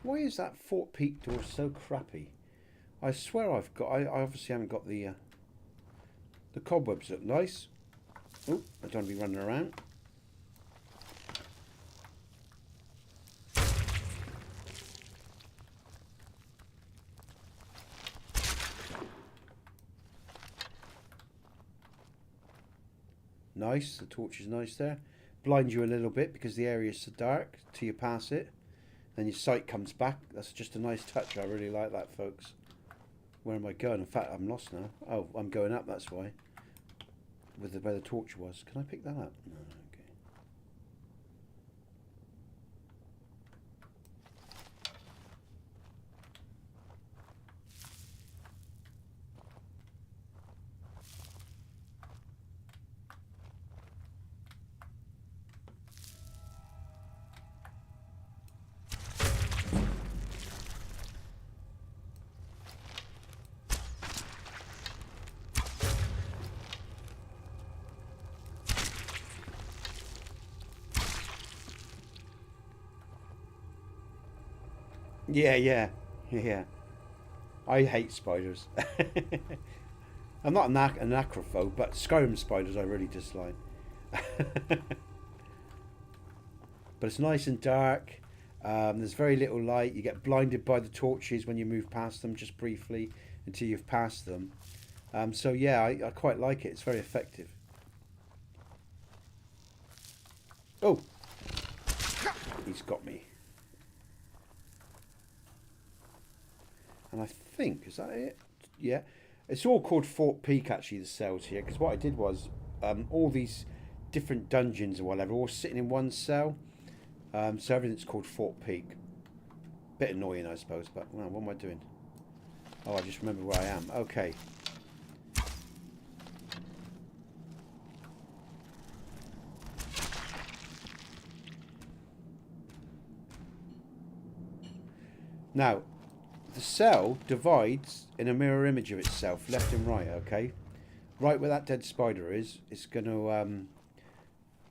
Why is that Fort Peak door so crappy? I swear I've got... I obviously haven't got the cobwebs look nice. Oh, I don't want to be running around. Nice, the torch is nice there. Blind you a little bit because the area is so dark till you pass it. Then your sight comes back. That's just a nice touch. I really like that, folks. Where am I going? In fact, I'm lost now. Oh, I'm going up, that's why. With where the torch was. Can I pick that up? No, okay. Yeah. I hate spiders. I'm not an acrophobe, but Skyrim spiders I really dislike. But it's nice and dark. There's very little light. You get blinded by the torches when you move past them, just briefly, until you've passed them. So yeah, I quite like it. It's very effective. Oh! He's got me. And I think, is that it? Yeah. It's all called Fort Peak, actually, the cells here. Because what I did was, all these different dungeons or whatever, all sitting in one cell. So everything's called Fort Peak. Bit annoying, I suppose, but well, what am I doing? Oh, I just remember where I am. Okay. Now, the cell divides in a mirror image of itself, left and right, okay? Right where that dead spider is, it's going to,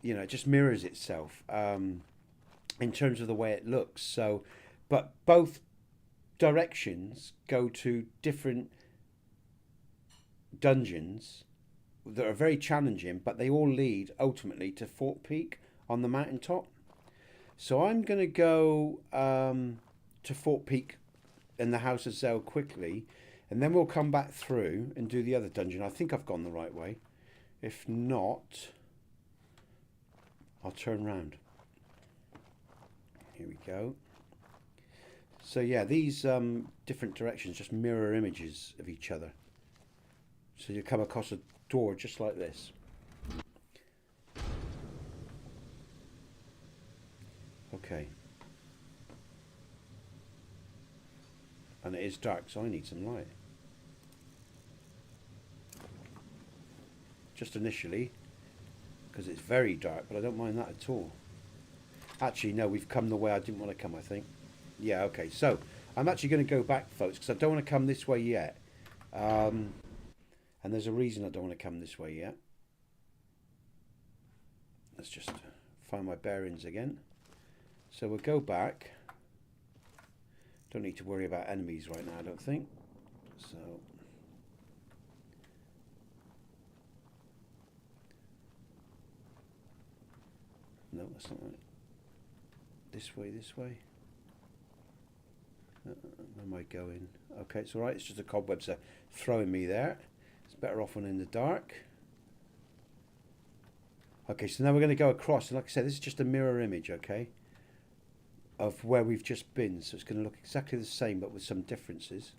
you know, it just mirrors itself in terms of the way it looks. So, but both directions go to different dungeons that are very challenging, but they all lead ultimately to Fort Peak on the mountaintop. So I'm going to go to Fort Peak in the House of Zell quickly, and then we'll come back through and do the other dungeon. I think I've gone the right way. If not, I'll turn round. Here we go. So yeah, these different directions just mirror images of each other. So you come across a door just like this. Okay. And it is dark, so I need some light. Just initially, because it's very dark, but I don't mind that at all. Actually, no, we've come the way I didn't want to come, I think. Yeah, okay, so I'm actually going to go back, folks, because I don't want to come this way yet. And there's a reason I don't want to come this way yet. Let's just find my bearings again. So we'll go back. Don't need to worry about enemies right now, I don't think. So no, that's not right. This way, this way. Where am I going? Okay, it's alright, it's just the cobwebs are throwing me there. It's better off when in the dark. Okay, so now we're going to go across, and like I said, this is just a mirror image, okay, of where we've just been. So it's going to look exactly the same, but with some differences,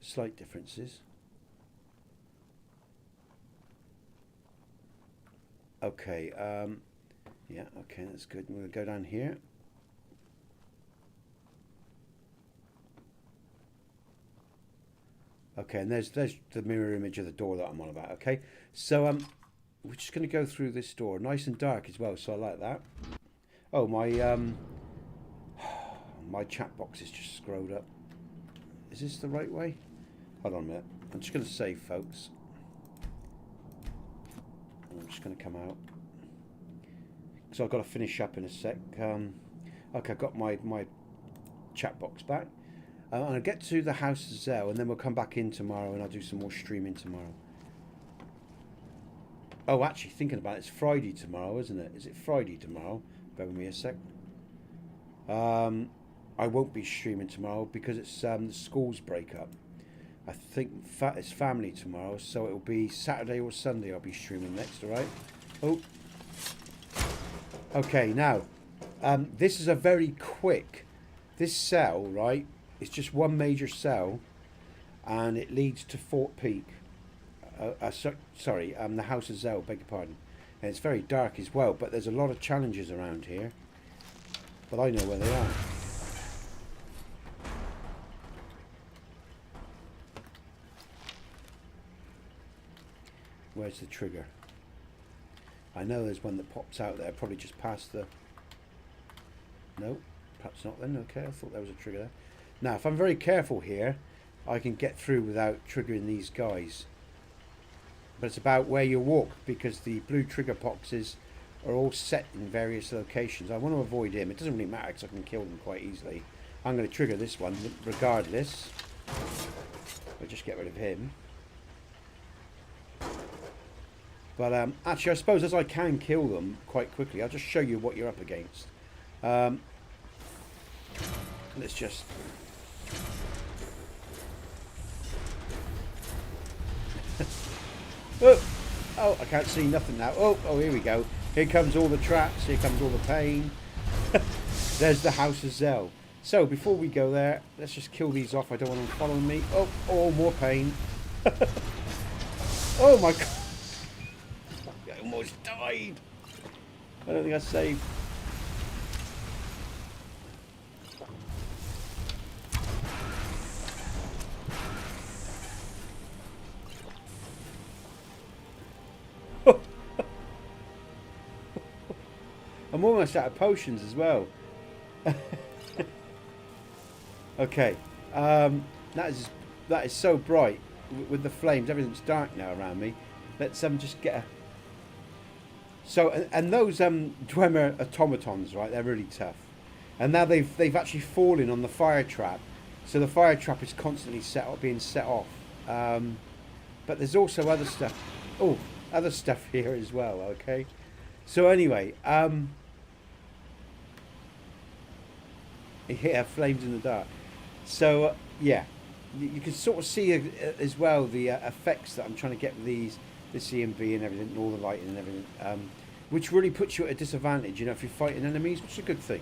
slight differences. Okay, yeah, okay, that's good. We're going to go down here. Okay, and there's the mirror image of the door that I'm on about. Okay, so we're just going to go through this door, nice and dark as well. So I like that. Oh, my my chat box is just scrolled up. Is this the right way? Hold on a minute. I'm just going to save, folks. I'm just going to come out. So I've got to finish up in a sec. Okay, I've got my chat box back. I'll get to the House of Zell, and then we'll come back in tomorrow, and I'll do some more streaming tomorrow. Oh, actually, thinking about it, it's Friday tomorrow, isn't it? Is it Friday tomorrow? Bear with me a sec. I won't be streaming tomorrow because it's the schools break up. I think it's family tomorrow, so it'll be Saturday or Sunday I'll be streaming next, alright? Oh. Okay, now, this is a very quick... This cell, right, it's just one major cell, and it leads to Fort Peak. Sorry, the House of Zell, beg your pardon. And it's very dark as well, but there's a lot of challenges around here. But I know where they are. Where's the trigger? I know there's one that pops out there, probably just past the... No, perhaps not then. Okay, I thought there was a trigger there. Now, if I'm very careful here, I can get through without triggering these guys. But it's about where you walk, because the blue trigger boxes are all set in various locations. I want to avoid him. It doesn't really matter because I can kill them quite easily. I'm going to trigger this one regardless. I'll just get rid of him. But actually, I suppose as I can kill them quite quickly, I'll just show you what you're up against. Let's just... Oh, I can't see nothing now. Oh, here we go. Here comes all the traps. Here comes all the pain. There's the House of Zell. So, before we go there, let's just kill these off. I don't want them following me. Oh, more pain. Oh my god. I almost died. I don't think I saved. I'm almost out of potions as well. Okay, That is so bright with the flames. Everything's dark now around me. Let's just get a... So, and those Dwemer automatons, right, they're really tough. And now they've actually fallen on the fire trap. So the fire trap is constantly being set off. But there's also other stuff. Oh, other stuff here as well, okay? So anyway, yeah, flames in the dark. So, yeah, you can sort of see as well the effects that I'm trying to get with this ENB and everything, and all the lighting and everything, which really puts you at a disadvantage, you know, if you're fighting enemies, which is a good thing.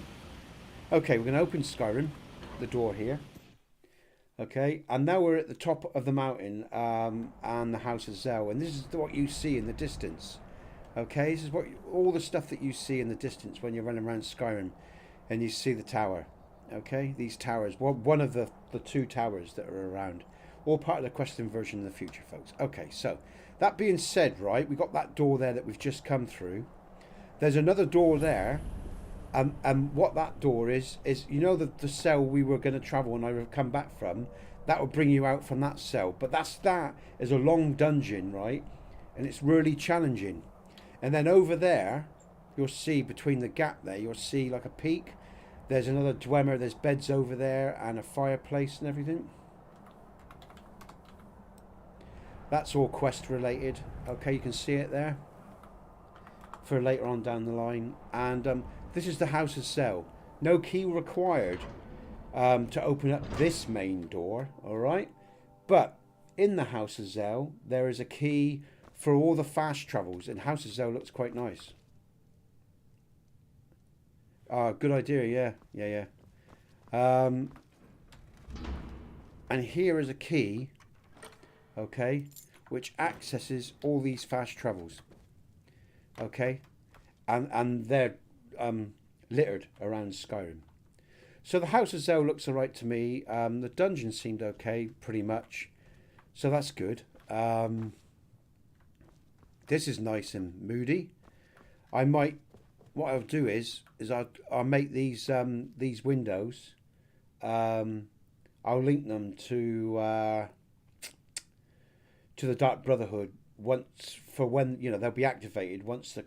Okay, we're going to open Skyrim, the door here. Okay, and now we're at the top of the mountain and the House of Zell, and this is what you see in the distance. Okay, this is all the stuff that you see in the distance when you're running around Skyrim and you see the tower. Okay, these towers, one of the two towers that are around, all part of the Question version in the future, folks. Okay, so that being said, right, we got that door there that we've just come through. There's another door there, and what that door is you know the cell we were going to travel and I would come back from, that will bring you out from that cell. But that is a long dungeon, right, and it's really challenging. And then over there, you'll see between the gap there, you'll see like a peak. There's another Dwemer, there's beds over there and a fireplace and everything. That's all quest related. Okay, you can see it there for later on down the line. And this is the House of Zell. No key required to open up this main door, alright? But in the House of Zell, there is a key for all the fast travels, and House of Zell looks quite nice. Good idea, yeah. And here is a key, okay, which accesses all these fast travels, okay, and they're littered around Skyrim. So the House of Zell looks alright to me. The dungeon seemed okay, pretty much, so that's good. This is nice and moody. What I'll do is I'll make these windows. I'll link them to the Dark Brotherhood when they'll be activated once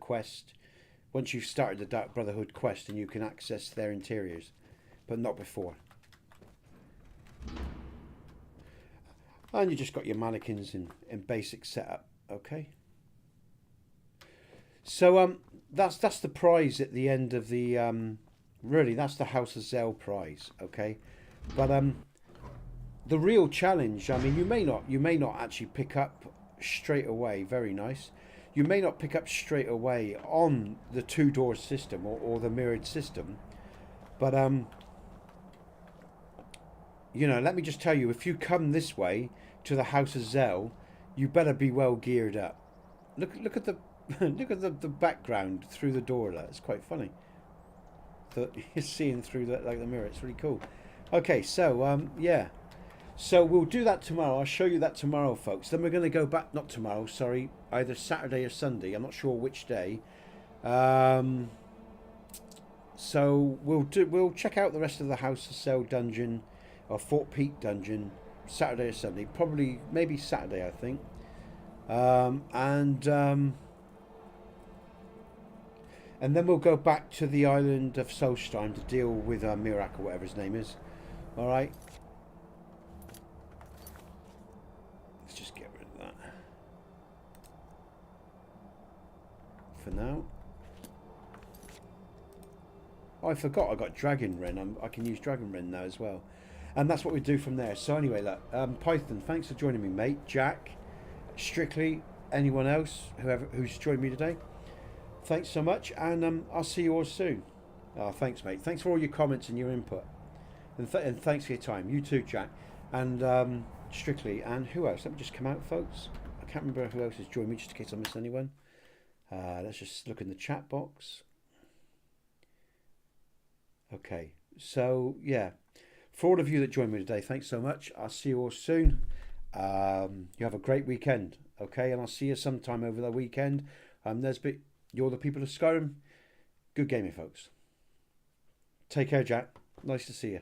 you've started the Dark Brotherhood quest and you can access their interiors, but not before. And you just got your mannequins in basic setup, okay. So that's the prize at the end of the really that's the House of Zell prize, okay. But the real challenge, I mean, you may not actually pick up straight away. Very nice. You may not pick up straight away on the two-door system or the mirrored system, but you know, let me just tell you, if you come this way to the House of Zell, you better be well geared up. Look at the look at the background through the door. That's quite funny. That you're seeing through the mirror. It's really cool. Okay, so yeah. So we'll do that tomorrow. I'll show you that tomorrow, folks. Then we're going to go back. Not tomorrow, sorry. Either Saturday or Sunday. I'm not sure which day. So we'll check out the rest of the House of Zell dungeon or Fort Peak dungeon Saturday or Sunday. Probably maybe Saturday, I think. And then we'll go back to the island of Solstheim to deal with Mirak or whatever his name is. All right. Let's just get rid of that for now. Oh, I forgot I got Dragon Ren. I can use Dragon Ren now as well. And that's what we do from there. So anyway, look, Python, thanks for joining me, mate. Jack, Strictly, anyone else who's joined me today. Thanks so much, and I'll see you all soon. Oh, thanks, mate. Thanks for all your comments and your input. And thanks for your time. You too, Jack. And Strictly. And who else? Let me just come out, folks. I can't remember who else has joined me, just in case I missed anyone. Let's just look in the chat box. Okay. So, yeah. For all of you that joined me today, thanks so much. I'll see you all soon. You have a great weekend. Okay? And I'll see you sometime over the weekend. You're the People of Skyrim. Good gaming, folks. Take care, Jack. Nice to see you.